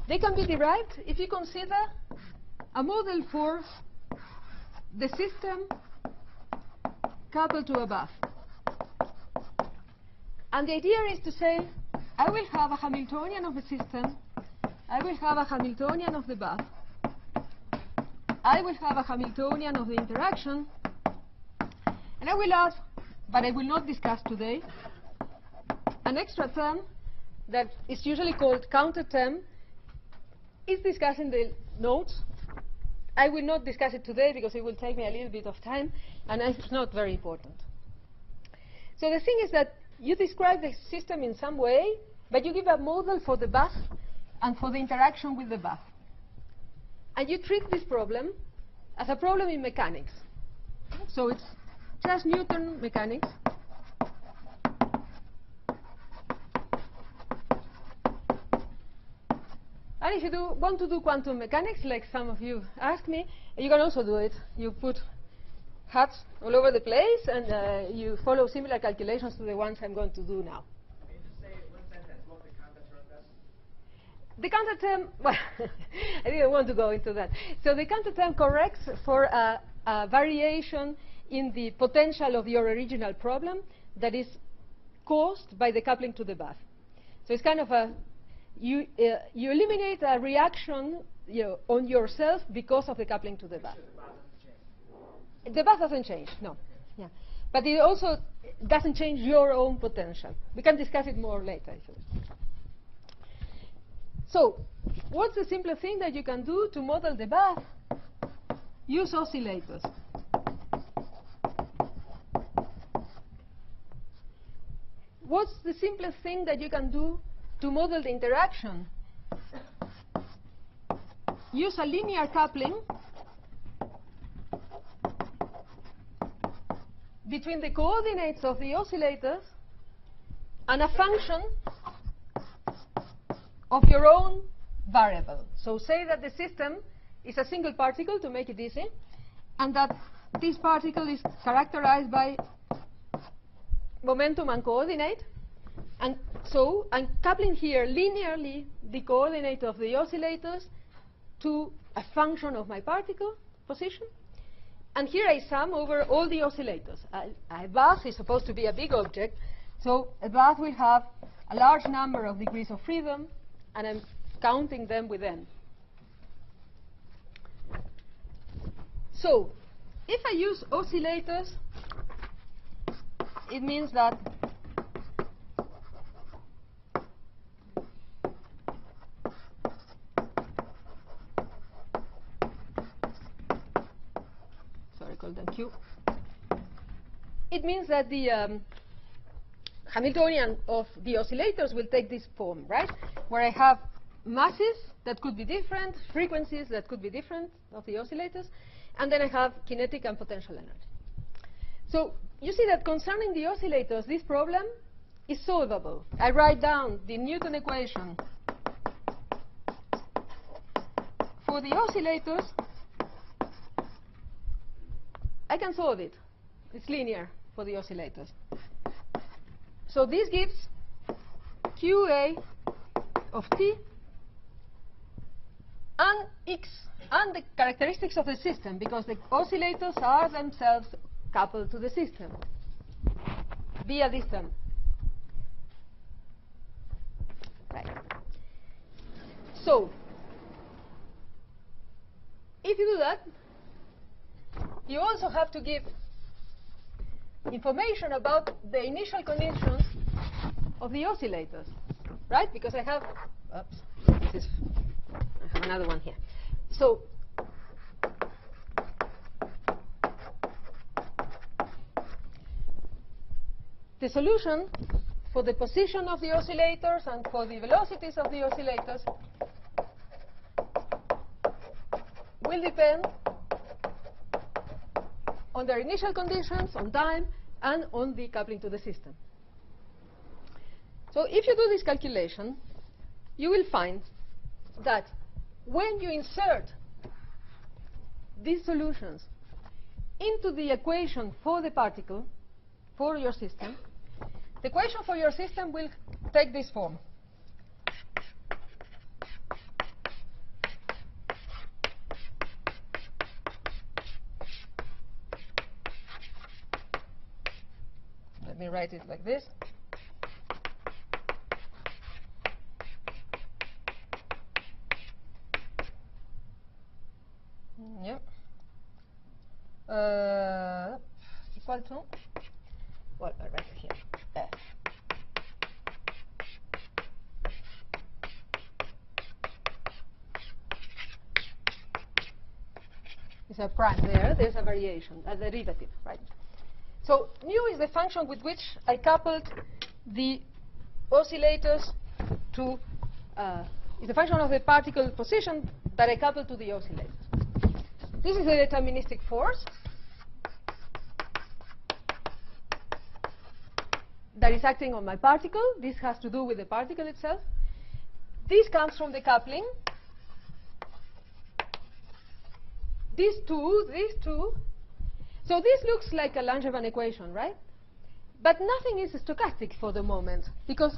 They can be derived if you consider a model for the system coupled to a bath. And the idea is to say, I will have a Hamiltonian of the system, I will have a Hamiltonian of the bath, I will have a Hamiltonian of the interaction, and I will add, but I will not discuss today, an extra term that is usually called counter term. It's discussed in the notes. I will not discuss it today because it will take me a little bit of time, and it's not very important. So the thing is that you describe the system in some way, but you give a model for the bath and for the interaction with the bath. And you treat this problem as a problem in mechanics. So it's just Newton mechanics. And if you want to do quantum mechanics, like some of you asked me, you can also do it. You put hats all over the place, and you follow similar calculations to the ones I'm going to do now. Can you just say in one sentence what the counter term does? The counter term, well, I didn't want to go into that. So the counter term corrects for a variation in the potential of your original problem that is caused by the coupling to the bath. So it's kind of a, you eliminate a reaction on yourself because of the coupling to the bath. The bath doesn't change, no. Yeah. But it also doesn't change your own potential. We can discuss it more later. So what's the simplest thing that you can do to model the bath? Use oscillators. What's the simplest thing that you can do to model the interaction? Use a linear coupling between the coordinates of the oscillators and a function of your own variable. So say that the system is a single particle, to make it easy, and that this particle is characterized by momentum and coordinate. And so I'm coupling here linearly the coordinate of the oscillators to a function of my particle position. And here I sum over all the oscillators. A bath is supposed to be a big object, so a bath will have a large number of degrees of freedom, and I'm counting them with n. So if I use oscillators, it means that sorry, call them Q. It means that the Hamiltonian of the oscillators will take this form, right? Where I have masses that could be different, frequencies that could be different of the oscillators, and then I have kinetic and potential energy. So you see that concerning the oscillators, this problem is solvable. I write down the Newton equation for the oscillators. I can solve it. It's linear for the oscillators. So this gives QA of t and x and the characteristics of the system, because the oscillators are themselves coupled to the system via this term. Right. So if you do that, you also have to give information about the initial conditions of the oscillators, right? Because I have, oops, I have another one here. So the solution for the position of the oscillators and for the velocities of the oscillators will depend on their initial conditions, on time, and on the coupling to the system. So if you do this calculation, you will find that when you insert these solutions into the equation for the particle, for your system, the equation for your system will take this form. Let me write it like this. Yep. Equal to, well, I write it here. F. It's a prime there. There's a variation, a derivative, right? So mu is the function with which I coupled the oscillators to, is the function of the particle position that I coupled to the oscillators. This is a deterministic force that is acting on my particle. This has to do with the particle itself. This comes from the coupling. These two. So this looks like a Langevin equation, right? But nothing is stochastic for the moment, because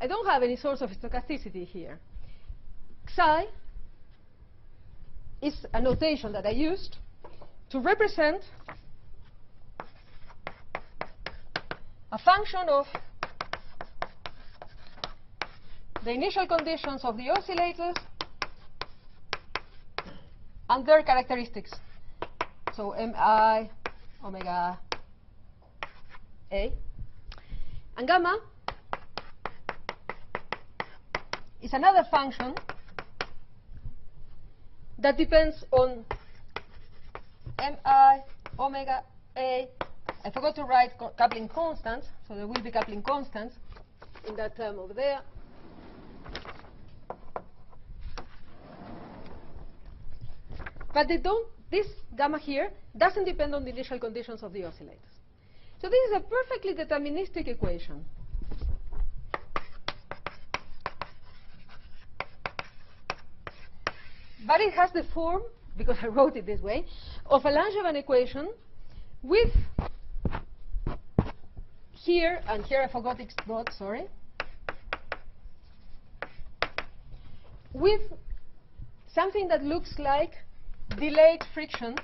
I don't have any source of stochasticity here. Psi is a notation that I used to represent a function of the initial conditions of the oscillators and their characteristics. So mi omega a. And gamma is another function that depends on mi omega a. I forgot to write coupling constants, so there will be coupling constants in that term over there. But this gamma here doesn't depend on the initial conditions of the oscillators. So this is a perfectly deterministic equation. But it has the form, because I wrote it this way, of a Langevin equation with here, and here I forgot x dot, sorry, with something that looks like delayed friction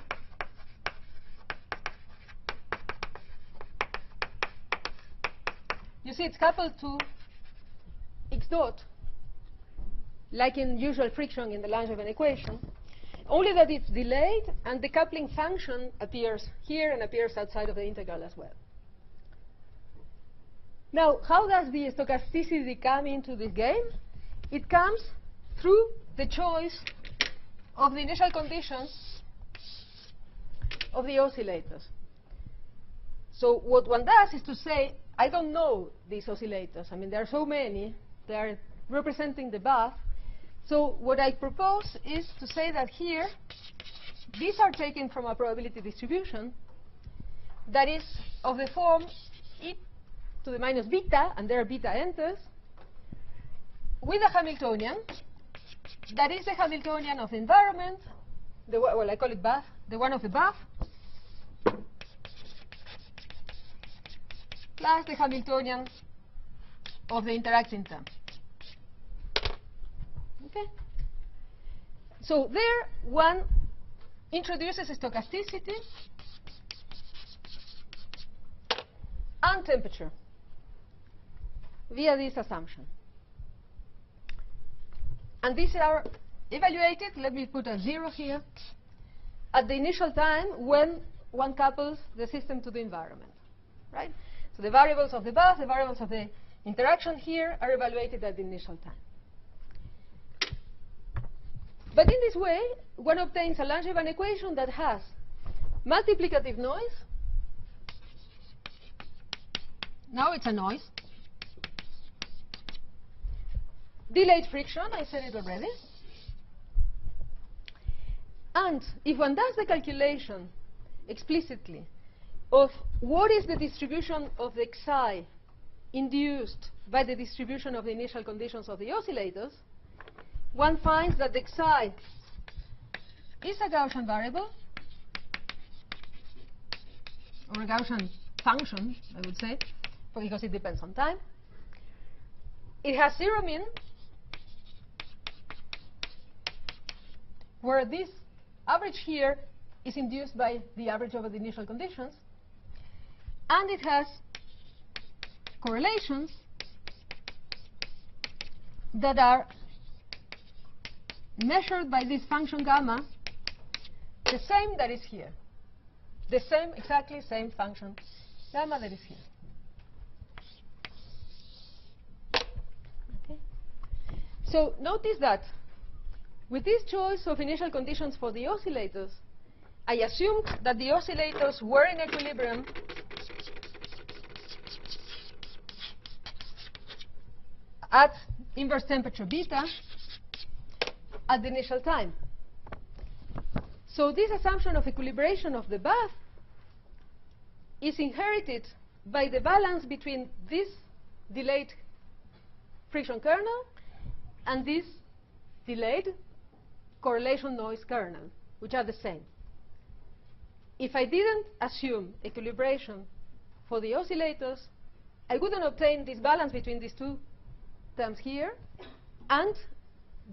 you see it's coupled to x dot, like in usual friction in the Langevin equation, only that it's delayed and the coupling function appears here and appears outside of the integral as well. Now, how does the stochasticity come into this game? It comes through the choice of the initial conditions of the oscillators. So what one does is to say, I don't know these oscillators. I mean, there are so many. They are representing the bath. So what I propose is to say that here, these are taken from a probability distribution that is of the form e to the minus beta, and there beta enters, with a Hamiltonian that is the Hamiltonian of the environment, well, I call it bath, the one of the bath, plus the Hamiltonian of the interacting term. Okay? So there one introduces stochasticity and temperature via this assumption. And these are evaluated, let me put a 0 here, at the initial time when one couples the system to the environment, right? So the variables of the bath, the variables of the interaction here are evaluated at the initial time. But in this way, one obtains a Langevin equation that has multiplicative noise. Now it's a noise. Delayed friction, I said it already. And if one does the calculation explicitly of what is the distribution of the xi induced by the distribution of the initial conditions of the oscillators, one finds that the xi is a Gaussian variable, or a Gaussian function, I would say, because it depends on time. It has zero mean, where this average here is induced by the average over the initial conditions, and it has correlations that are measured by this function gamma, the same that is here, the same, exactly same function gamma that is here. Okay. So notice that with this choice of initial conditions for the oscillators, I assumed that the oscillators were in equilibrium at inverse temperature beta at the initial time. So this assumption of equilibration of the bath is inherited by the balance between this delayed friction kernel and this delayed correlation noise kernel, which are the same. If I didn't assume equilibration for the oscillators, I wouldn't obtain this balance between these two terms here, and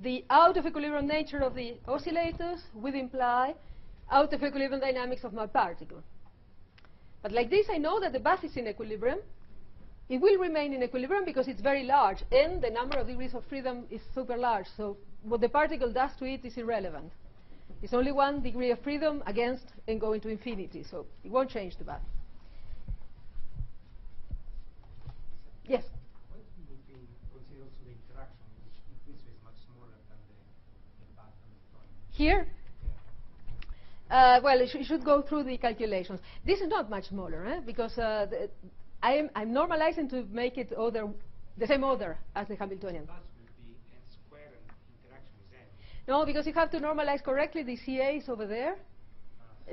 the out of equilibrium nature of the oscillators would imply out of equilibrium dynamics of my particle. But like this, I know that the bath is in equilibrium. It will remain in equilibrium because it's very large, and the number of degrees of freedom is super large. So what the particle does to it is irrelevant. It's only 1 degree of freedom against and going to infinity, so it won't change the bath. Yes? What would be considered also the interaction, which in principle is much smaller than the bath and the front? Here? Yeah. Well, you should go through the calculations. This is not much smaller, because I'm normalizing to make it the same order as the Hamiltonian. Bath would be n squared and interaction is n. No, because you have to normalize correctly. The CA is over there.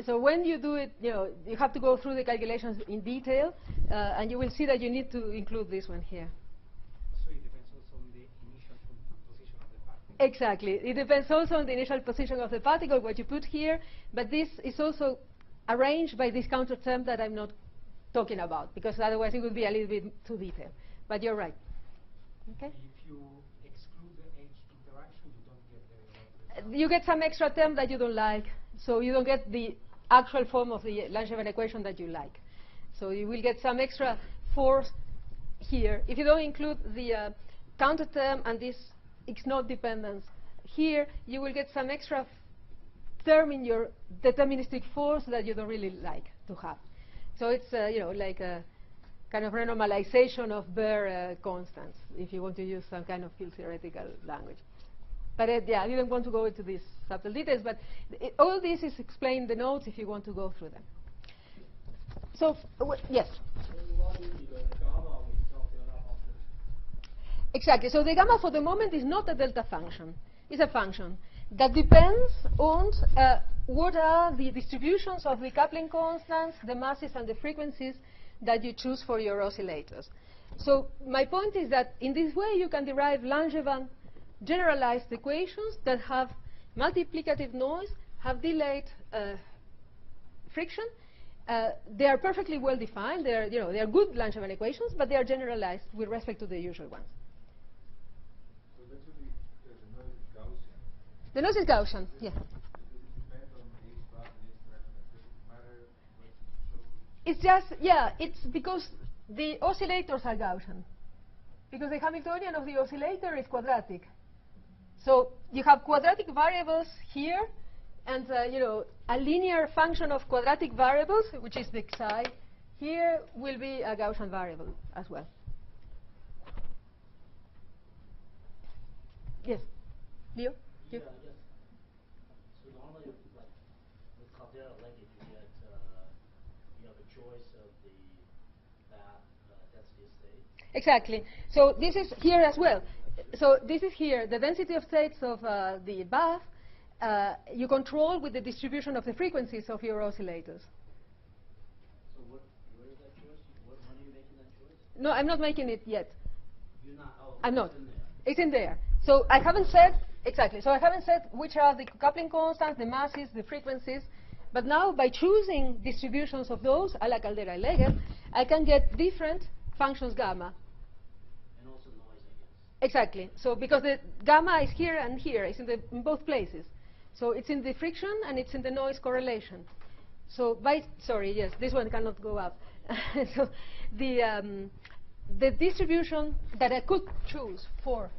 So when you do it, you have to go through the calculations in detail, and you will see that you need to include this one here. So it depends also on the initial position of the particle. Exactly. It depends also on the initial position of the particle, what you put here, but this is also arranged by this counter term that I'm not talking about, because otherwise it would be a little bit too detailed. But you're right. Okay? If you exclude the H interaction, you don't get the You get some extra term that you don't like, so you don't get the actual form of the Langevin equation that you like. So you will get some extra force here. If you don't include the counter term and this X0 dependence here, you will get some extra term in your deterministic force that you don't really like to have. So it's like a kind of renormalization of bare constants, if you want to use some kind of field theoretical language. But yeah, I didn't want to go into these subtle details, but all this is explained in the notes if you want to go through them. So, yes? What would be the gamma Exactly. So the gamma for the moment is not a delta function. It's a function that depends on what are the distributions of the coupling constants, the masses, and the frequencies that you choose for your oscillators. So my point is that in this way you can derive Langevin generalized equations that have multiplicative noise, have delayed friction. They are perfectly well defined. They are good Langevin equations, but they are generalized with respect to the usual ones. So actually, the noise is Gaussian. The noise is Gaussian, yeah. Does it depend on H bar and H fraction? Does it matter what you chose? It's just, yeah, it's because the oscillators are Gaussian. Because the Hamiltonian of the oscillator is quadratic. So you have quadratic variables here, and a linear function of quadratic variables, which is the psi, here will be a Gaussian variable as well. Yes, Leo? Yeah, yes. So normally, like with Caldera linkage, you have a choice of the bath density of state. Exactly. So this is here as well. So this is here, the density of states of the bath. You control with the distribution of the frequencies of your oscillators. So where is that choice? When are you making that choice? No, I'm not making it yet. You're not. Oh, I'm not. it's in there. It's in there. So I haven't said, exactly, so I haven't said which are the coupling constants, the masses, the frequencies. But now by choosing distributions of those, a la Caldera-Leger, I can get different functions gamma. And also noise, I guess. Exactly. So because the gamma is here and here, it's in both places. So it's in the friction and it's in the noise correlation. So sorry, yes, this one cannot go up. So the distribution that I could choose for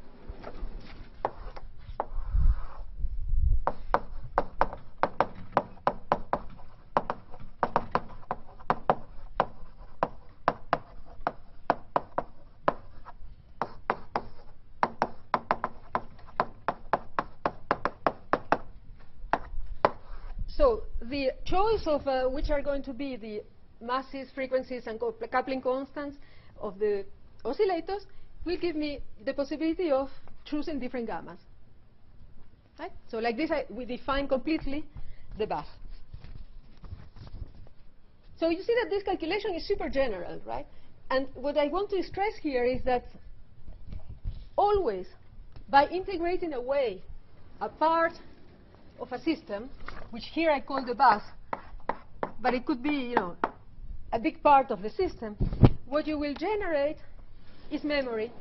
so the choice of which are going to be the masses, frequencies, and coupling constants of the oscillators will give me the possibility of choosing different gammas. Right? So like this, we define completely the bath. So you see that this calculation is super general, right? And what I want to stress here is that always, by integrating away a part of a system, which here I call the bath, but it could be, a big part of the system, what you will generate is memory.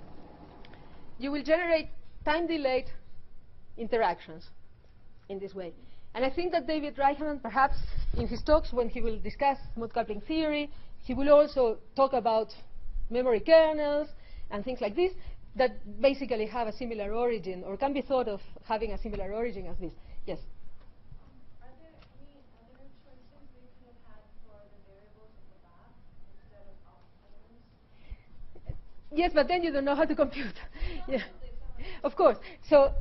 You will generate time-delayed interactions in this way. And I think that David Reichman, perhaps in his talks when he will discuss smooth coupling theory, he will also talk about memory kernels and things like this that basically have a similar origin or can be thought of having a similar origin as this. Yes? Are there any other choices we could have had for the variables of the bath instead of all elements? Yes, but then you don't know how to compute. Yeah. Of course. So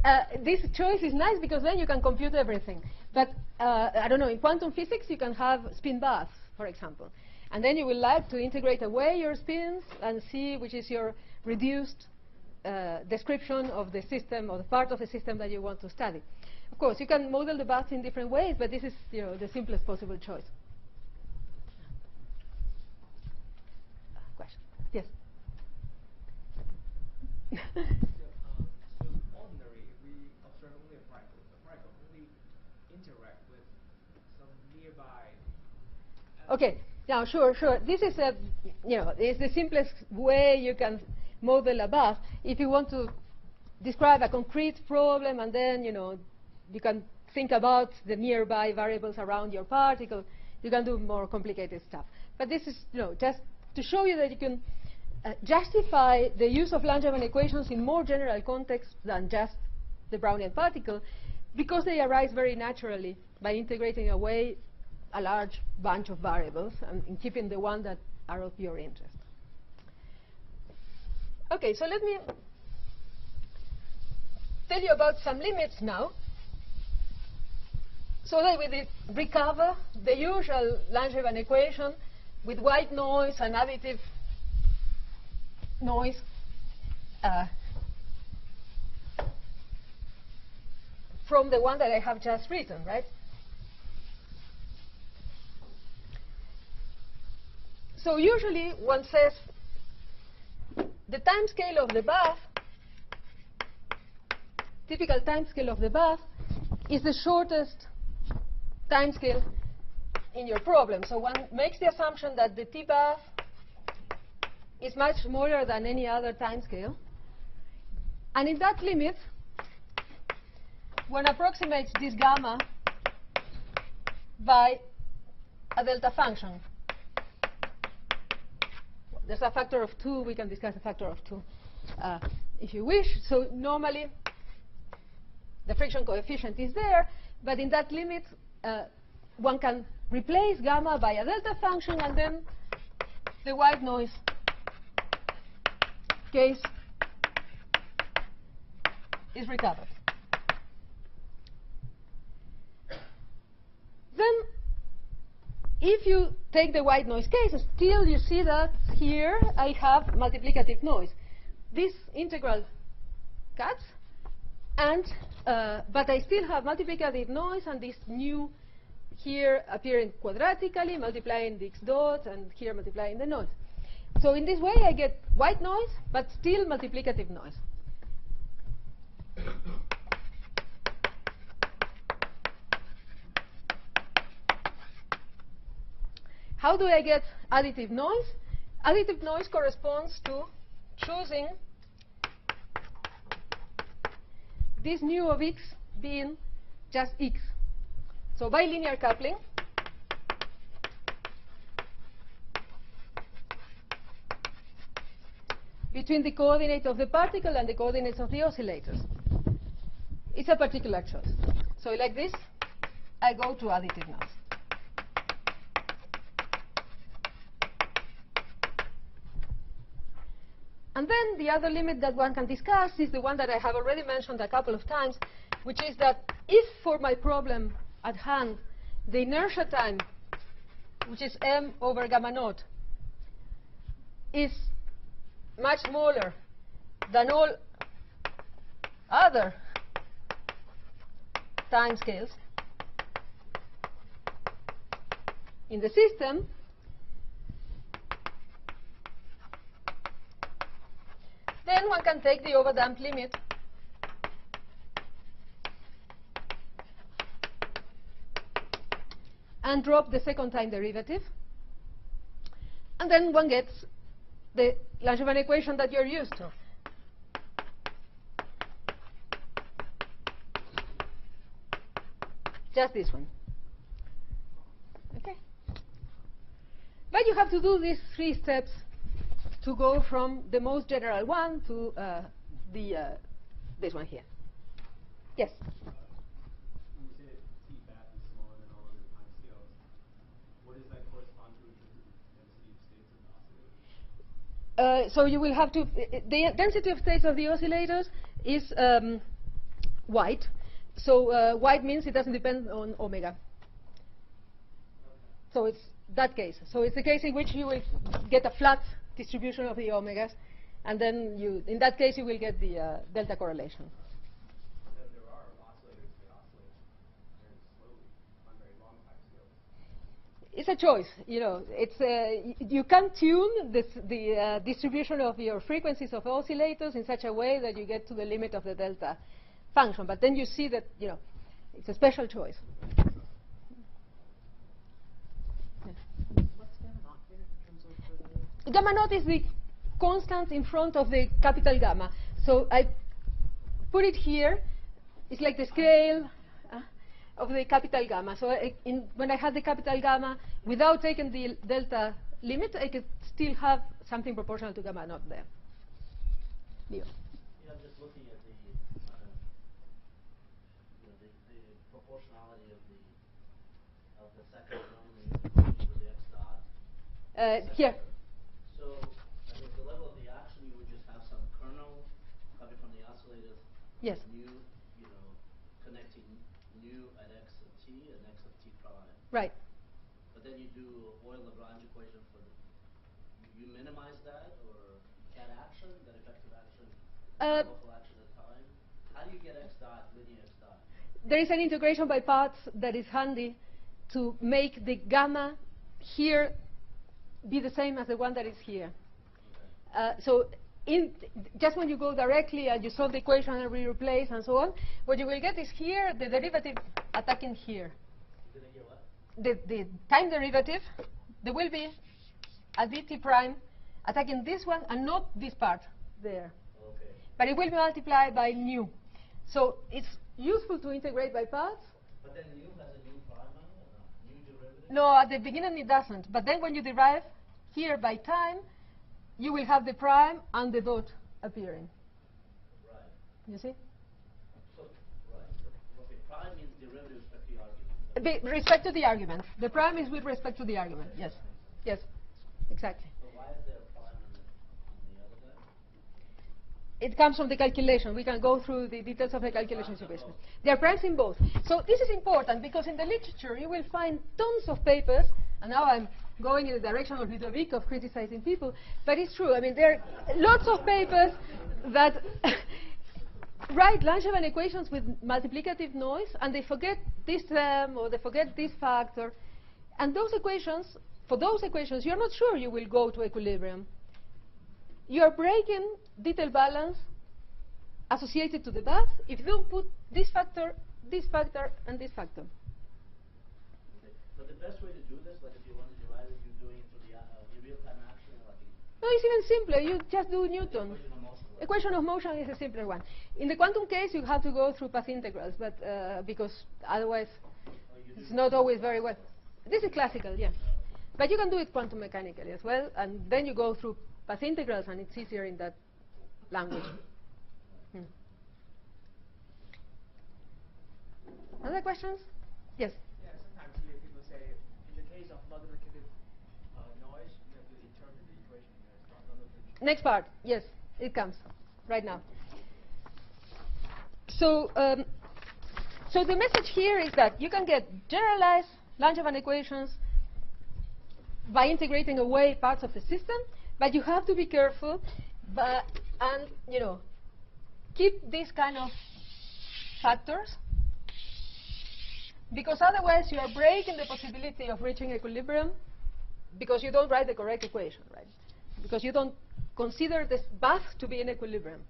this choice is nice because then you can compute everything. But I don't know, in quantum physics you can have spin baths, for example. And then you will like to integrate away your spins and see which is your reduced description of the system or the part of the system that you want to study. Of course, you can model the baths in different ways, but this is the simplest possible choice. Question? Yes? So ordinary, if we observe only a particle only interact with some nearby. Okay. Now, sure. This is it's the simplest way you can model a bath. If you want to describe a concrete problem, and then you can think about the nearby variables around your particle, you can do more complicated stuff. But this is just to show you that you can justify the use of Langevin equations in more general contexts than just the Brownian particle, because they arise very naturally by integrating away a large bunch of variables and keeping the one that are of your interest. Okay, so let me tell you about some limits now, so that we recover the usual Langevin equation with white noise and additive noise from the one that I have just written, right? So usually one says the time scale of the bath, typical time scale of the bath, is the shortest time scale in your problem. So one makes the assumption that the T bath is much smaller than any other time scale. And in that limit, one approximates this gamma by a delta function. There's a factor of 2. We can discuss a factor of 2 if you wish. So normally, the friction coefficient is there. But in that limit, one can replace gamma by a delta function, and then the white noise case is recovered. Then, if you take the white noise case, still you see that here I have multiplicative noise. This integral cuts, and but I still have multiplicative noise, and this new here appearing quadratically, multiplying the x dots, and here multiplying the noise. So in this way, I get white noise, but still multiplicative noise. How do I get additive noise? Additive noise corresponds to choosing this nu of x being just x. So by linear coupling, between the coordinate of the particle and the coordinates of the oscillators. It's a particular choice. So like this, I go to additive noise. And then the other limit that one can discuss is the one that I have already mentioned a couple of times, which is that if for my problem at hand, the inertia time, which is m over gamma naught, is much smaller than all other time scales in the system, then one can take the overdamped limit and drop the second time derivative, and then one gets the Langevin equation that you're used to. Just this one. Okay. But you have to do these 3 steps to go from the most general one to this one here. Yes? When you say T bath is smaller than all other time scales, what does that correspond to in terms of the density of states of the oscillator? So you will have to, the density of states of the oscillators is white. So white means it doesn't depend on omega. So it's that case. So it's the case in which you will get a flat distribution of the omegas, and then you, in that case, you will get the delta correlation. Then there are oscillators that oscillate very slowly on very long time scales. It's a choice, you know. It's you can tune the distribution of your frequencies of oscillators in such a way that you get to the limit of the delta function. But then you see that, you know, it's a special choice. What's gamma naught here in terms of the... Gamma naught is the constant in front of the capital gamma. So I put it here. It's like the scale of the capital gamma. So when I had the capital gamma, without taking the delta limit, I could still have something proportional to gamma naught there. Leo. Yeah, I'm just looking at the proportionality of the second term with the x dot. Here. So I think the level of the action, you would just have some kernel coming from the oscillators. Yes. New, connecting new at x of t and x of t prime. Right. But then you do Euler-Lagrange equation for the. You minimize that, or that action, that effective action, local action at time. How do you get x dot, linear x dot? there is an integration by parts that is handy to make the gamma here be the same as the one that is here. So just when you go directly and you solve the equation and replace and so on, what you will get is here the derivative attacking here. You're going to get what? The time derivative, there will be a dt prime attacking this one and not this part there. Okay. But it will be multiplied by nu. So it's useful to integrate by parts. But then nu has a new prime on it, or not? New derivative? No, at the beginning it doesn't. But then when you derive here by time, you will have the prime and the dot appearing. Right. You see? So, right. Okay, prime means derivative with respect to the argument. With respect to the argument. The prime is with respect to the argument. Yes. Yes. Exactly. So why is there a prime on the other guy? It comes from the calculation. We can go through the details of the calculations if basement. There are primes in both. So this is important because in the literature you will find tons of papers, and now I'm going in the direction of Ludovic of criticizing people, but it's true. I mean, there are lots of papers that write Langevin equations with multiplicative noise, and they forget this term or they forget this factor. And those equations, for those equations, you're not sure you will go to equilibrium. You're breaking detail balance associated to the bath if you don't put this factor, and this factor. Okay. But the best way to do this, like if you want to derive it, you're doing it through the real-time action, like No, it's even simpler. You just do Newton. equation of motion. Equation of motion is a simpler one. In the quantum case, you have to go through path integrals, but because otherwise it's not always very well. This is classical, yeah. But you can do it quantum mechanically as well, and then you go through path integrals, and it's easier in that language. Other questions? Yes. Yeah, sometimes you hear people say, in the case of multiplicative noise, you have to interpret the equation. It's not multiplication. Next part. Yes, it comes right now. So, so the message here is that you can get generalized Langevin equations by integrating away parts of the system, but you have to be careful and keep these kind of factors, because otherwise you are breaking the possibility of reaching equilibrium because you don't write the correct equation, right? Because you don't consider this bath to be in equilibrium,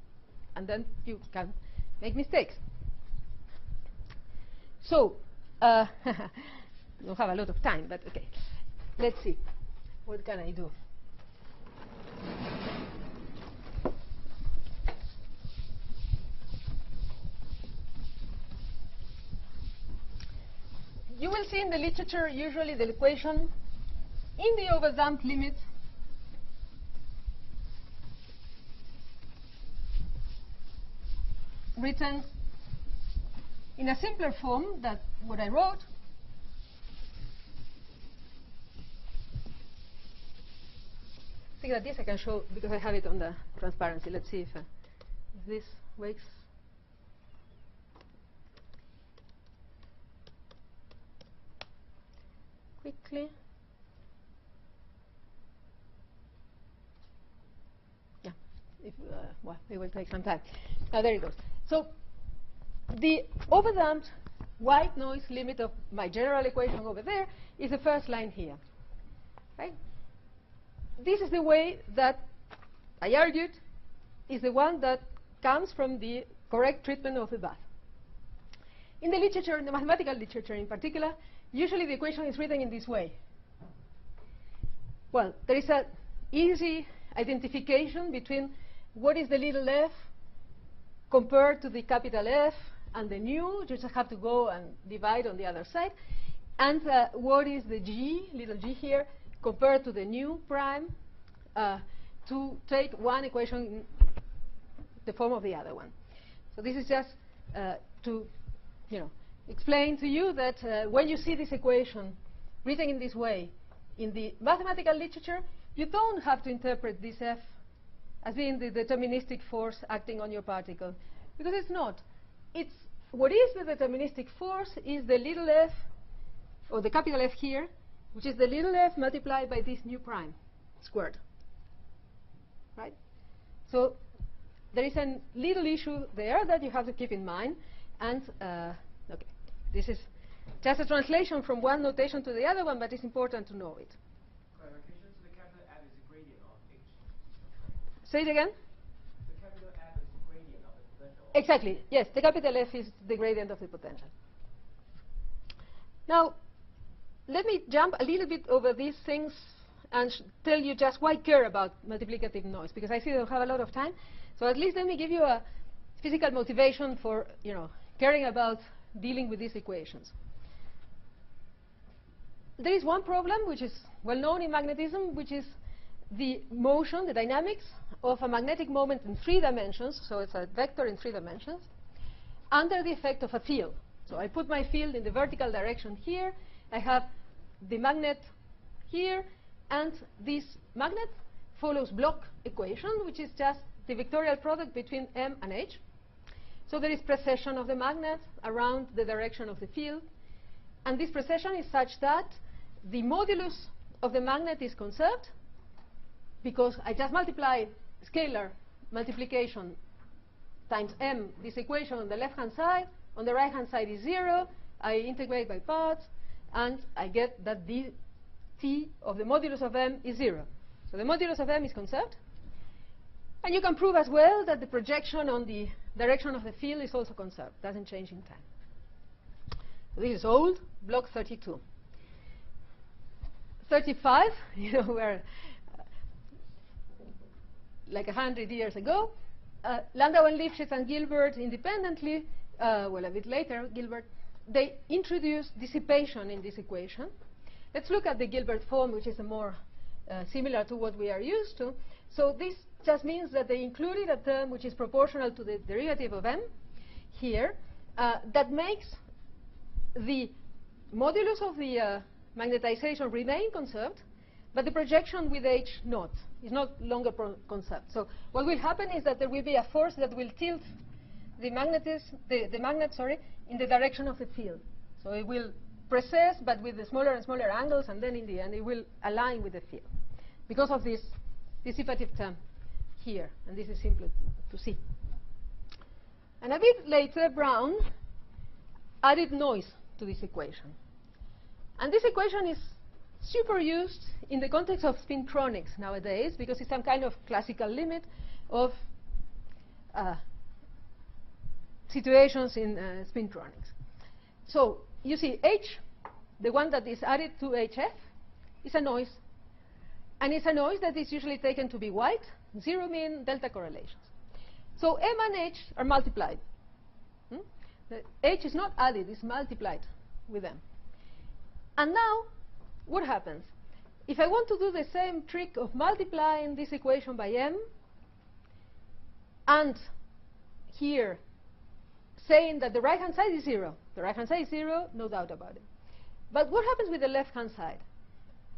and then you can make mistakes. So, we don't have a lot of time, but okay. Let's see. What can I do? You will see in the literature usually the equation in the overdamped limit written in a simpler form than what I wrote. I think that this I can show because I have it on the transparency. Let's see if this works. Quickly. Yeah, well, it will take some time. Now there it goes. So the overdamped white noise limit of my general equation over there is the first line here, right? This is the way that I argued is the one that comes from the correct treatment of the bath. In the literature, in the mathematical literature in particular, usually the equation is written in this way. Well, there is an easy identification between what is the little f compared to the capital F and the nu. You just have to go and divide on the other side. And what is the g, little g here, compared to the nu prime, to take one equation in the form of the other one. So this is just to explain to you that when you see this equation written in this way in the mathematical literature, you don't have to interpret this f as being the deterministic force acting on your particle, because it's not. It's what is the deterministic force is the little f, or the capital F here, which is the little f multiplied by this nu prime squared, right? So there is a little issue there that you have to keep in mind, and okay. This is just a translation from one notation to the other one, but it's important to know it. Clarification, so the capital F is a gradient of H. Say it again? The capital F is the gradient of the potential. Exactly. Yes, the capital F is the gradient of the potential. Now, let me jump a little bit over these things and tell you just why I care about multiplicative noise, because I see I don't have a lot of time. So at least let me give you a physical motivation for, caring about dealing with these equations. There is one problem which is well known in magnetism, which is the motion, the dynamics of a magnetic moment in 3 dimensions. So it's a vector in 3 dimensions under the effect of a field. So I put my field in the vertical direction here. I have the magnet here, and this magnet follows Bloch equation, which is just the vectorial product between M and H. So there is precession of the magnet around the direction of the field. And this precession is such that the modulus of the magnet is conserved, because I just multiply scalar multiplication times M, this equation on the left-hand side. On the right-hand side is 0. I integrate by parts, and I get that the T of the modulus of M is 0. So the modulus of M is conserved. And you can prove as well that the projection on the direction of the field is also conserved, doesn't change in time. So this is old, Bloch 32. 35, we're like 100 years ago. Landau and Lifshitz and Gilbert independently, well, a bit later, Gilbert, they introduced dissipation in this equation. Let's look at the Gilbert form, which is a more similar to what we are used to. So this just means that they included a term which is proportional to the derivative of M here, that makes the modulus of the magnetization remain conserved, but the projection with H not. Is not longer conserved. So what will happen is that there will be a force that will tilt the magnet, in the direction of the field. So it will precess, but with the smaller and smaller angles, and then in the end it will align with the field because of this dissipative term here. And this is simple to see. And a bit later, Brown added noise to this equation. And this equation is super used in the context of spintronics nowadays, because it's some kind of classical limit of situations in spintronics. So you see H, the one that is added to HF, is a noise. And it's a noise that is usually taken to be white, 0 mean delta correlations. So M and H are multiplied. The H is not added, it's multiplied with M. And now, what happens? If I want to do the same trick of multiplying this equation by M, and here saying that the right-hand side is 0. The right-hand side is 0, no doubt about it. But what happens with the left-hand side?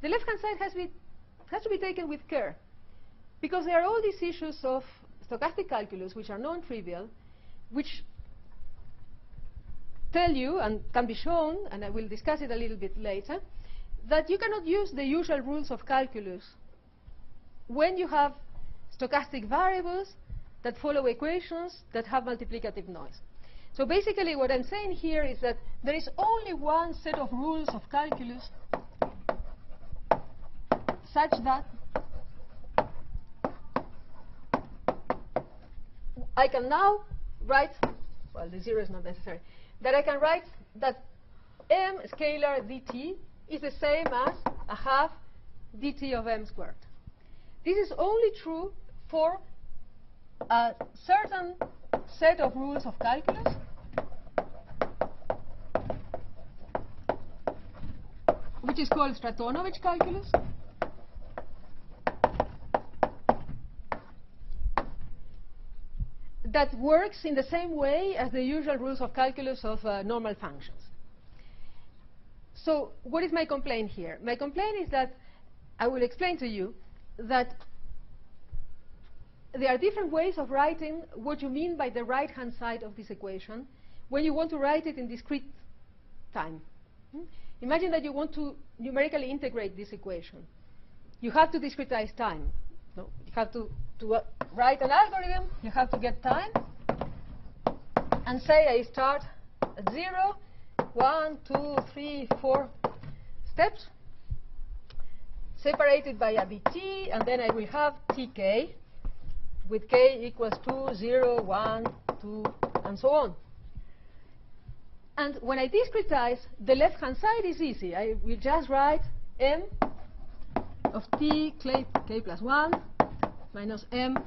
The left-hand side has to be taken with care, because there are all these issues of stochastic calculus, which are non-trivial, which tell you, and can be shown, and I will discuss it a little bit later, that you cannot use the usual rules of calculus when you have stochastic variables that follow equations that have multiplicative noise. So basically what I'm saying here is that there is only one set of rules of calculus such that I can now write, well, the 0 is not necessary, that I can write that M scalar dt is the same as a half dt of M squared. This is only true for a certain set of rules of calculus which is called Stratonovich calculus, that works in the same way as the usual rules of calculus of normal functions. So what is my complaint here? My complaint is that I will explain to you that there are different ways of writing what you mean by the right-hand side of this equation when you want to write it in discrete time. Imagine that you want to numerically integrate this equation. You have to discretize time. No, you have to write an algorithm. You have to get time and say I start at 0 1, 2, 3, 4 steps, separated by a dt, and then I will have tk, with k equals 2, 0, 1, 2, and so on. And when I discretize, the left-hand side is easy. I will just write m of t k plus 1 minus m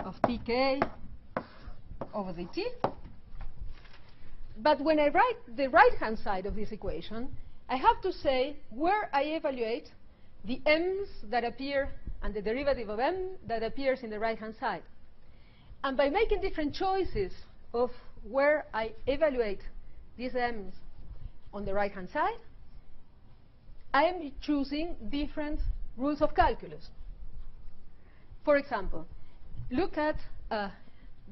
of tk over dt. But when I write the right-hand side of this equation, I have to say where I evaluate the m's that appear and the derivative of m that appears in the right-hand side. And by making different choices of where I evaluate these m's on the right-hand side, I am choosing different rules of calculus. For example, look at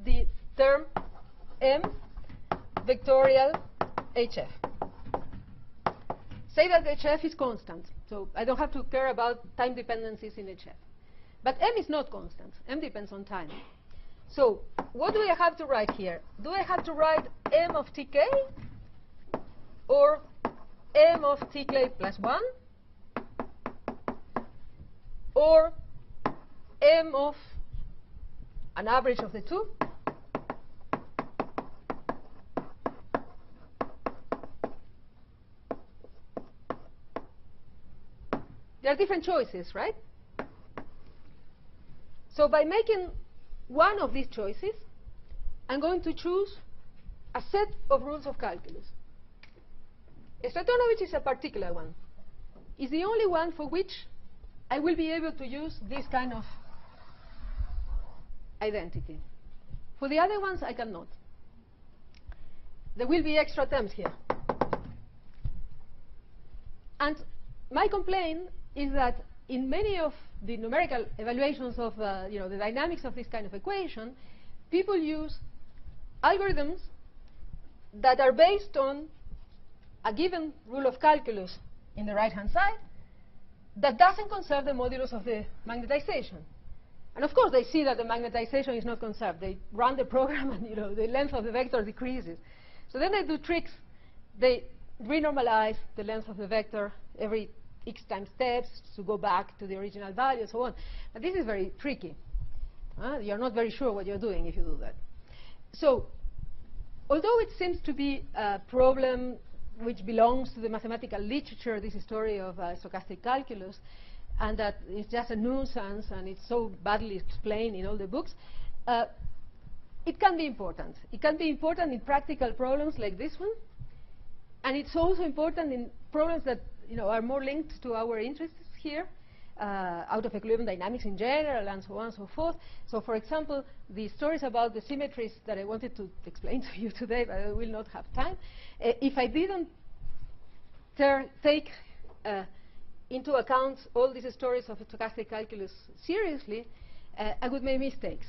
the term m vectorial hf. Say that hf is constant, so I don't have to care about time dependencies in hf. But m is not constant. M depends on time. So what do I have to write here? Do I have to write m of tk or m of tk plus 1 or m of an average of the two? There are different choices, right? So by making one of these choices, I'm going to choose a set of rules of calculus. Stratonovich is a particular one. It's the only one for which I will be able to use this kind of identity. For the other ones, I cannot. There will be extra terms here. And my complaint is that in many of the numerical evaluations of the dynamics of this kind of equation, people use algorithms that are based on a given rule of calculus in the right-hand side that doesn't conserve the modulus of the magnetization. And of course, they see that the magnetization is not conserved. They run the program, and the length of the vector decreases. So then they do tricks. They renormalize the length of the vector every x time steps to go back to the original value, and so on. But this is very tricky. You're not very sure what you're doing if you do that. So although it seems to be a problem which belongs to the mathematical literature, this story of stochastic calculus, and that it's just a nuisance and it's so badly explained in all the books, it can be important. It can be important in practical problems like this one, and it's also important in problems that are more linked to our interests here, out of equilibrium dynamics in general, and so on and so forth. So, for example, the stories about the symmetries that I wanted to explain to you today, but I will not have time. If I didn't take into account all these stories of stochastic calculus seriously, I would make mistakes.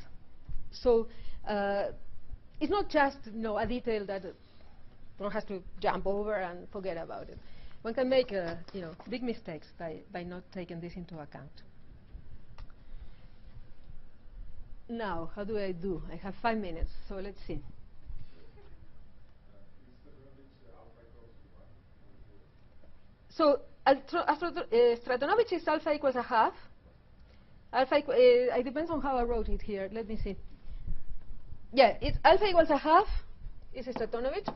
So it's not just a detail that one has to jump over and forget about it. One can make big mistakes by not taking this into account. Now, how do I do? I have 5 minutes, so let's see. So Stratonovich is alpha equals a half. Alpha it depends on how I wrote it here. Let me see. Yeah, it's alpha equals a half is Stratonovich.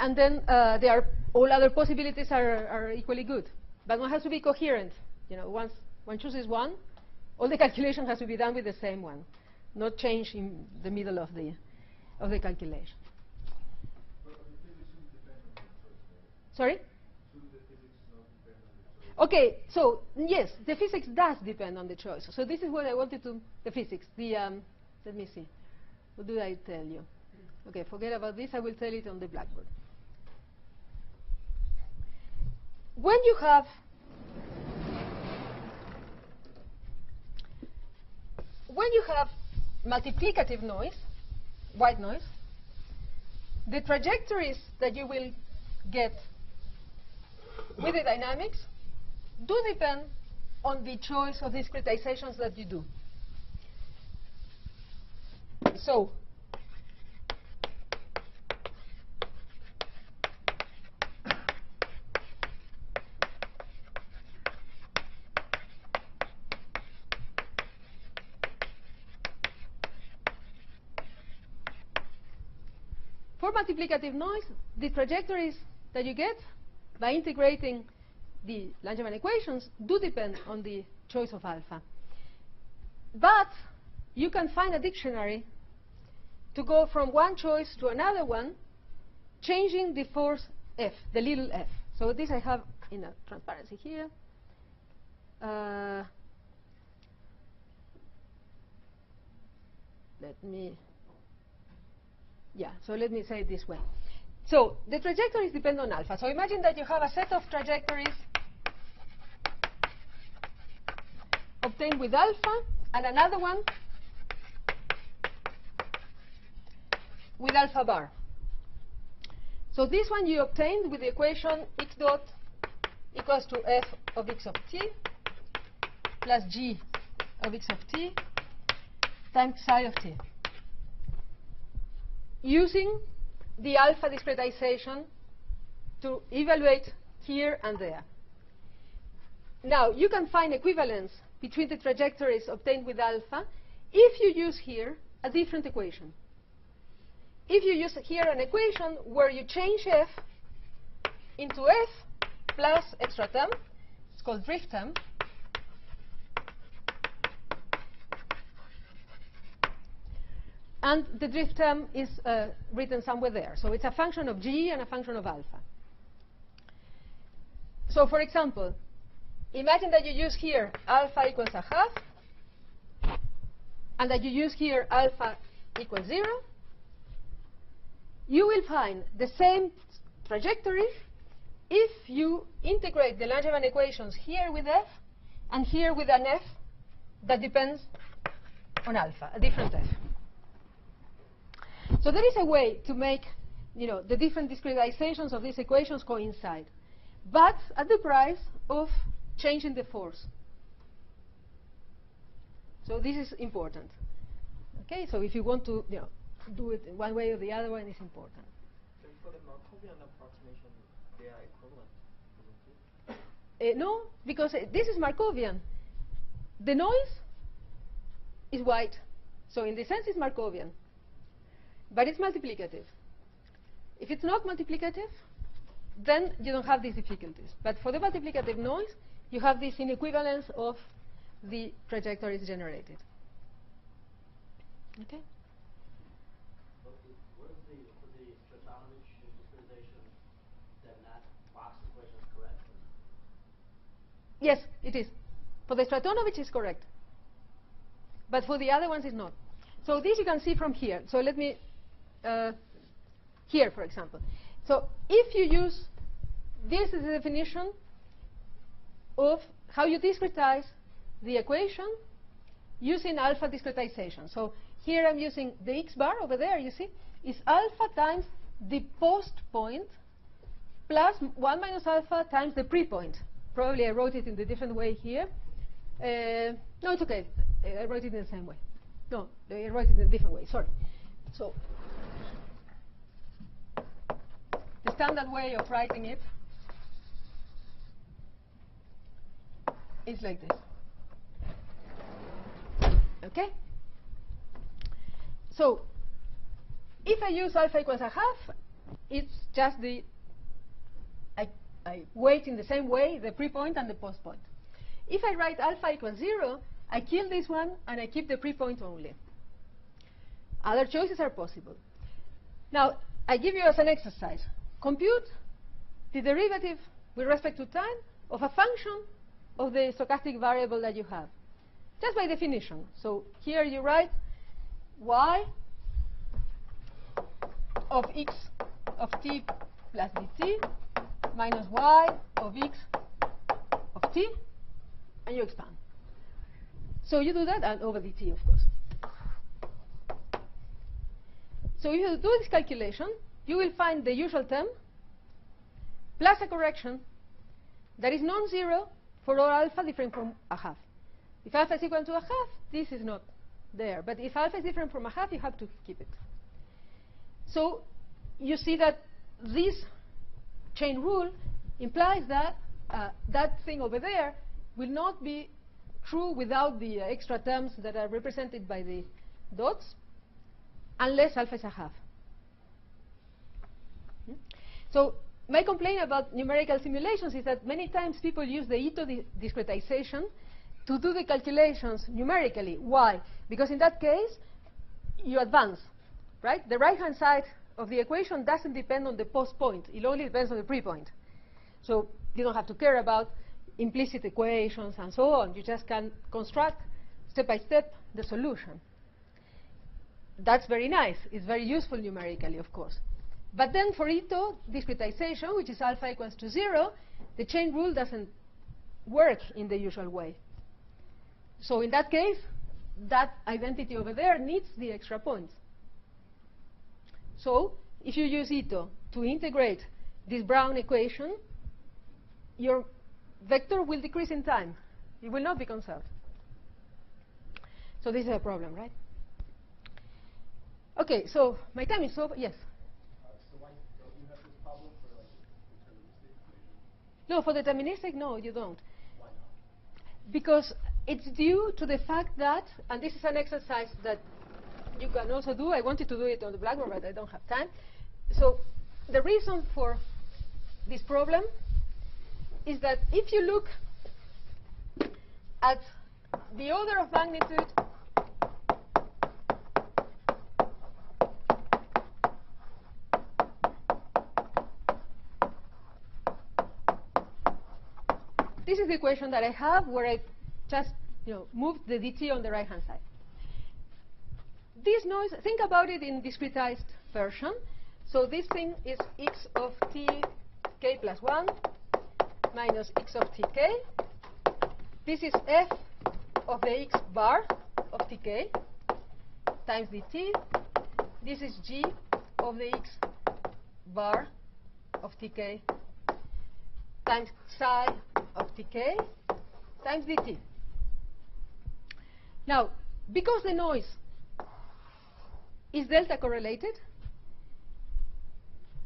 And then there are all other possibilities are equally good. But one has to be coherent. Once one chooses one, all the calculation has to be done with the same one, not change in the middle of the calculation. Sorry? Okay, so yes, the physics does depend on the choice. So this is what I wanted to, the physics. Let me see. What did I tell you? Okay, forget about this. I will tell it on the blackboard. When you have multiplicative noise, white noise, the trajectories that you will get with the dynamics do depend on the choice of discretizations that you do. So multiplicative noise, the trajectories that you get by integrating the Langevin equations do depend on the choice of alpha. But you can find a dictionary to go from one choice to another one, changing the force f, the little f. So this I have in a transparency here. So let me say it this way. So the trajectories depend on alpha. So imagine that you have a set of trajectories obtained with alpha and another one with alpha bar. So this one you obtained with the equation x dot equals to f of x of t plus g of x of t times psi of t, using the alpha discretization to evaluate here and there. Now, you can find equivalence between the trajectories obtained with alpha if you use here a different equation. If you use here an equation where you change f into f plus extra term, it's called drift term, and the drift term is written somewhere there. So it's a function of g and a function of alpha. So for example, imagine that you use here alpha equals a half, and that you use here alpha equals 0. You will find the same trajectory if you integrate the Langevin equations here with f and here with an f that depends on alpha, a different f. So there is a way to make, the different discretizations of these equations coincide, but at the price of changing the force. So this is important. Okay, so if you want to, do it one way or the other one, is important. And for the Markovian approximation, they are equivalent, isn't it? No, because this is Markovian. The noise is white, so in the sense it's Markovian. But it's multiplicative. If it's not multiplicative, then you don't have these difficulties. But for the multiplicative noise, you have this inequivalence of the trajectories generated. Okay? What is for the Stochastic discretization, then that box equation is correct? Yes, it is. For the Stratonovich, it's correct. But for the other ones, it's not. So this you can see from here. So let me, here, for example. So if you use, this is the definition of how you discretize the equation using alpha discretization. So here I'm using the x bar over there, you see, is alpha times the post point plus 1 minus alpha times the pre-point. Probably I wrote it in a different way here. No, it's okay. I wrote it in the same way. No, I wrote it in a different way, sorry. So the standard way of writing it is like this. Okay? So if I use alpha equals a half, it's just the, I weight in the same way the pre-point and the post-point. If I write alpha equals 0, I kill this one and I keep the pre-point only. Other choices are possible. Now, I give you as an exercise. Compute the derivative with respect to time of a function of the stochastic variable that you have, just by definition. So here you write y of x of t plus dt minus y of x of t, and you expand. So you do that, and over dt, of course. So if you do this calculation, you will find the usual term plus a correction that is non-zero for all alpha different from a half. If alpha is equal to a half, this is not there. But if alpha is different from a half, you have to keep it. So you see that this chain rule implies that that thing over there will not be true without the extra terms that are represented by the dots, unless alpha is a half. So my complaint about numerical simulations is that many times people use the Ito discretization to do the calculations numerically. Why? Because in that case, you advance, right? The right-hand side of the equation doesn't depend on the post point. It only depends on the pre-point. So you don't have to care about implicit equations and so on. You just can construct step by step the solution. That's very nice. It's very useful numerically, of course. But then for Ito discretization, which is alpha equals to 0, the chain rule doesn't work in the usual way. So in that case, that identity over there needs the extra points. So if you use Ito to integrate this Brown equation, your vector will decrease in time. It will not be conserved. So this is a problem, right? OK, so my time is over. Yes? So why don't you have this problem for like deterministic equation? No, for deterministic, no, you don't. Why not? Because it's due to the fact that, and this is an exercise that you can also do. I wanted to do it on the blackboard, but I don't have time. So the reason for this problem is that if you look at the order of magnitude this is the equation that I have where I just moved the dt on the right-hand side. This noise, think about it in discretized version. So this thing is x of tk plus 1 minus x of tk. This is f of the x bar of tk times dt. This is g of the x bar of tk times psi of tk times dt. Now, because the noise is delta correlated,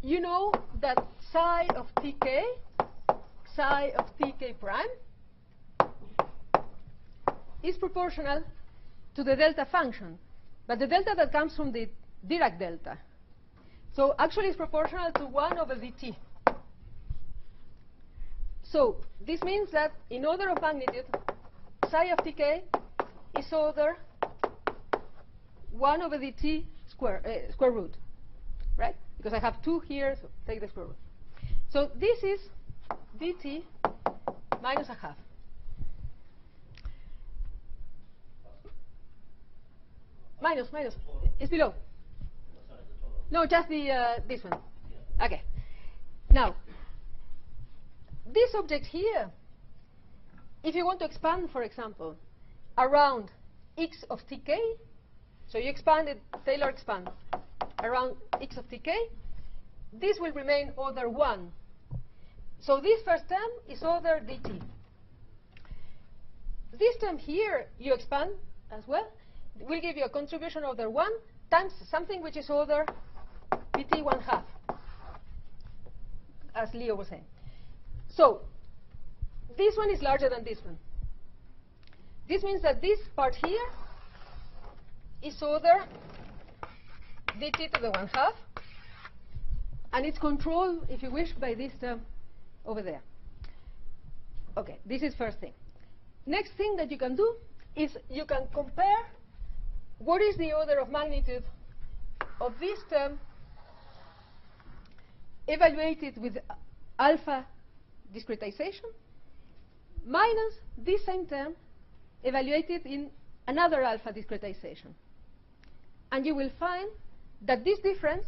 you know that psi of tk prime is proportional to the delta function, but the delta that comes from the Dirac delta. So actually it's proportional to 1 over dt. So this means that in order of magnitude, psi of tk is order 1 over dt square root, right? Because I have 2 here, so take the square root. So this is dt minus a half. Minus. It's below. No, just the this one. Yeah. OK. Now, this object here, if you want to expand, for example, around x of tk, so you expand it, Taylor expand, around x of tk, this will remain order 1. So this first term is order dt. This term here, you expand as well, will give you a contribution order 1 times something which is order dt 1/2, as Leo was saying. So this one is larger than this one. This means that this part here is order dt to the 1/2, and it's controlled, if you wish, by this term over there. OK, this is first thing. Next thing that you can do is you can compare what is the order of magnitude of this term evaluated with alpha discretization minus this same term evaluated in another alpha discretization. And you will find that this difference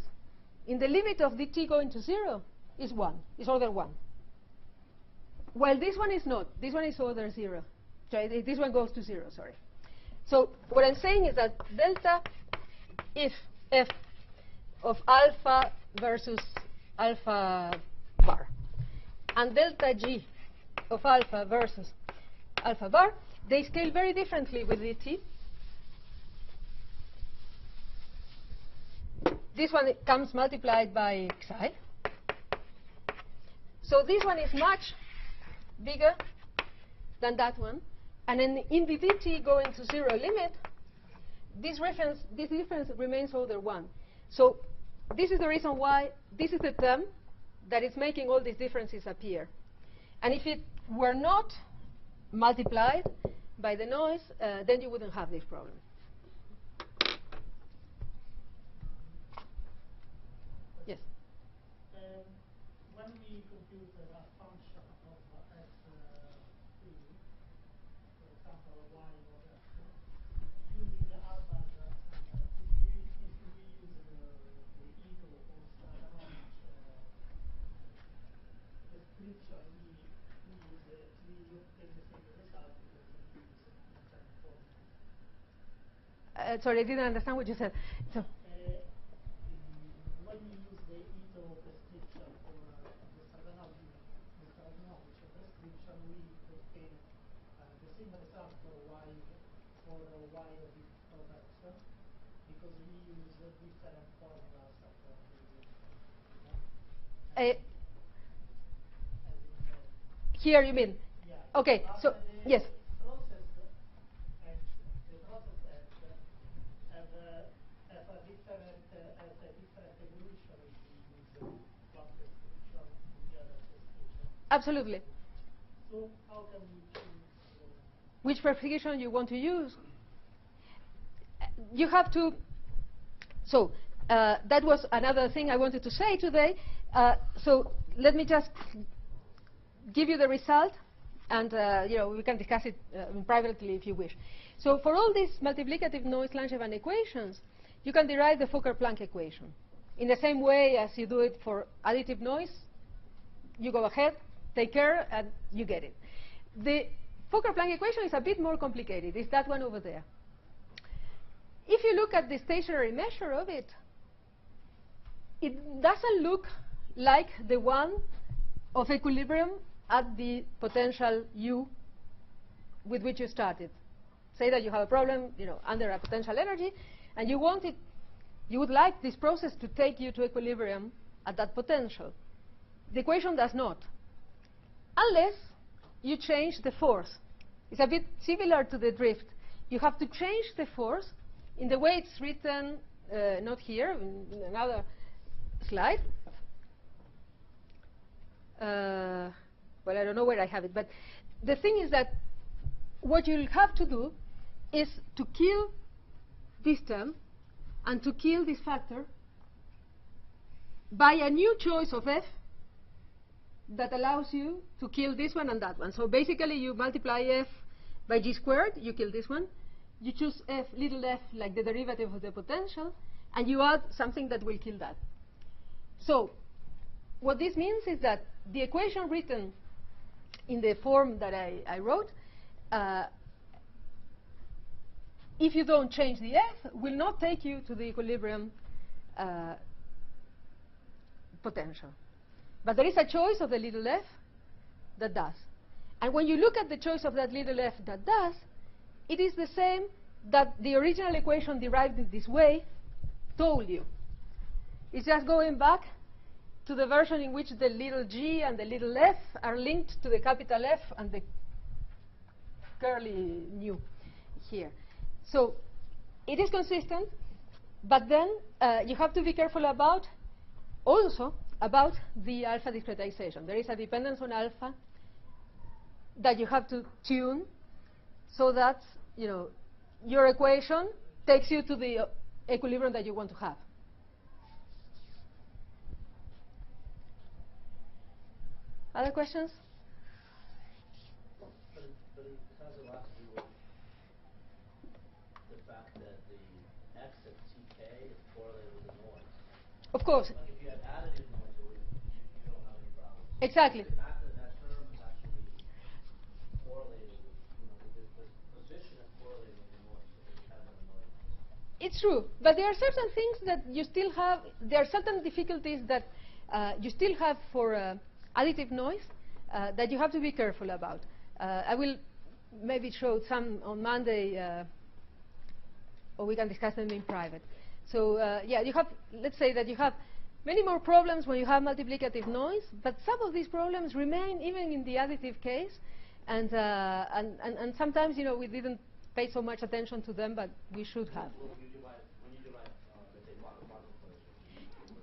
in the limit of dt going to 0 is 1, is order 1. While this one is not. This one is order 0. Sorry, this one goes to 0, sorry. So what I'm saying is that delta if f of alpha versus alpha bar and delta g of alpha versus alpha bar, they scale very differently with dt. This one comes multiplied by psi. So this one is much bigger than that one. And then in the dt going to 0 limit, this difference remains order 1. So this is the reason why this is the term that is making all these differences appear. And if it were not multiplied by the noise, then you wouldn't have this problem. Yes? When we compute a function of x t, for example, y of x, using the alpha, if we use the e to the post-harmonic description, we obtain the same result because we use different formulas. Sorry, I didn't understand what you said. So. When we use the Ito prescription for the Sarganovic prescription, we obtain the same result for y of x because we use different formulas here you mean? Yeah. Okay, so yes. The process has a different evolution if we use one prescription and the other prescription. Absolutely. So how can we choose which prescription you want to use? You have to. So that was another thing I wanted to say today. So let me just give you the result, and we can discuss it privately if you wish. So for all these multiplicative noise Langevin equations, you can derive the Fokker-Planck equation. In the same way as you do it for additive noise, you go ahead, take care, and you get it. The Fokker-Planck equation is a bit more complicated. It's that one over there. If you look at the stationary measure of it, it doesn't look like the one of equilibrium at the potential u with which you started. Say that you have a problem, under a potential energy, and you would like this process to take you to equilibrium at that potential. The equation does not, unless you change the force. It's a bit similar to the drift. You have to change the force in the way it's written, not here, in another slide. Well, I don't know where I have it, but the thing is that what you'll have to do is to kill this term and to kill this factor by a new choice of f that allows you to kill this one and that one. So basically, you multiply f by g squared, you kill this one. You choose f, little f, like the derivative of the potential, and you add something that will kill that. So what this means is that the equation written in the form that I wrote, if you don't change the f, will not take you to the equilibrium potential. But there is a choice of the little f that does. And when you look at the choice of that little f that does, it is the same that the original equation derived in this way told you. It's just going back to the version in which the little g and the little f are linked to the capital F and the curly nu here. So it is consistent, but then you have to be careful about the alpha discretization. There is a dependence on alpha that you have to tune so that your equation takes you to the equilibrium that you want to have. Other questions? But it has a lot to do with the fact that the x at tk is correlated with the noise. Of course. Like if you had additive noise, you don't have any problems. Exactly. The fact that that term is actually correlated with, the position is correlated with the noise, so it has no noise. It's true, but there are certain things that you still have. There are certain difficulties that you still have for additive noise that you have to be careful about. I will maybe show some on Monday, or we can discuss them in private. So yeah, you have. Let's say that you have many more problems when you have multiplicative noise, but some of these problems remain even in the additive case, and sometimes we didn't pay so much attention to them, but we should have. When you derive, let's say, Markov equation,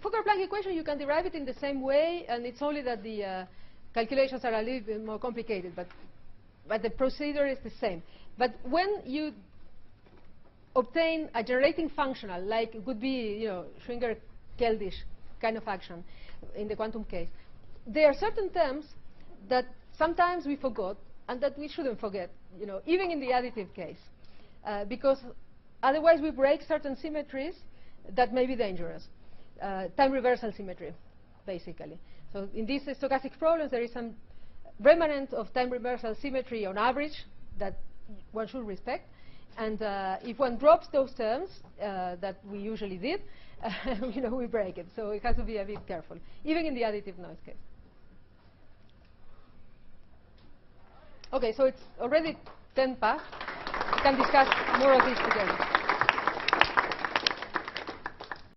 Fokker-Planck equation, you can derive it in the same way, and it's only that the calculations are a little bit more complicated, but the procedure is the same. But when you obtain a generating functional, like it could be, Schwinger-Keldysh kind of action in the quantum case, there are certain terms that sometimes we forgot and that we shouldn't forget, even in the additive case, because otherwise we break certain symmetries that may be dangerous. Time reversal symmetry, basically. So in these stochastic problems, there is some remnant of time reversal symmetry on average that one should respect. And if one drops those terms that we usually did, we break it. So it has to be a bit careful, even in the additive noise case. OK, so it's already 10 past. We can discuss more of this together.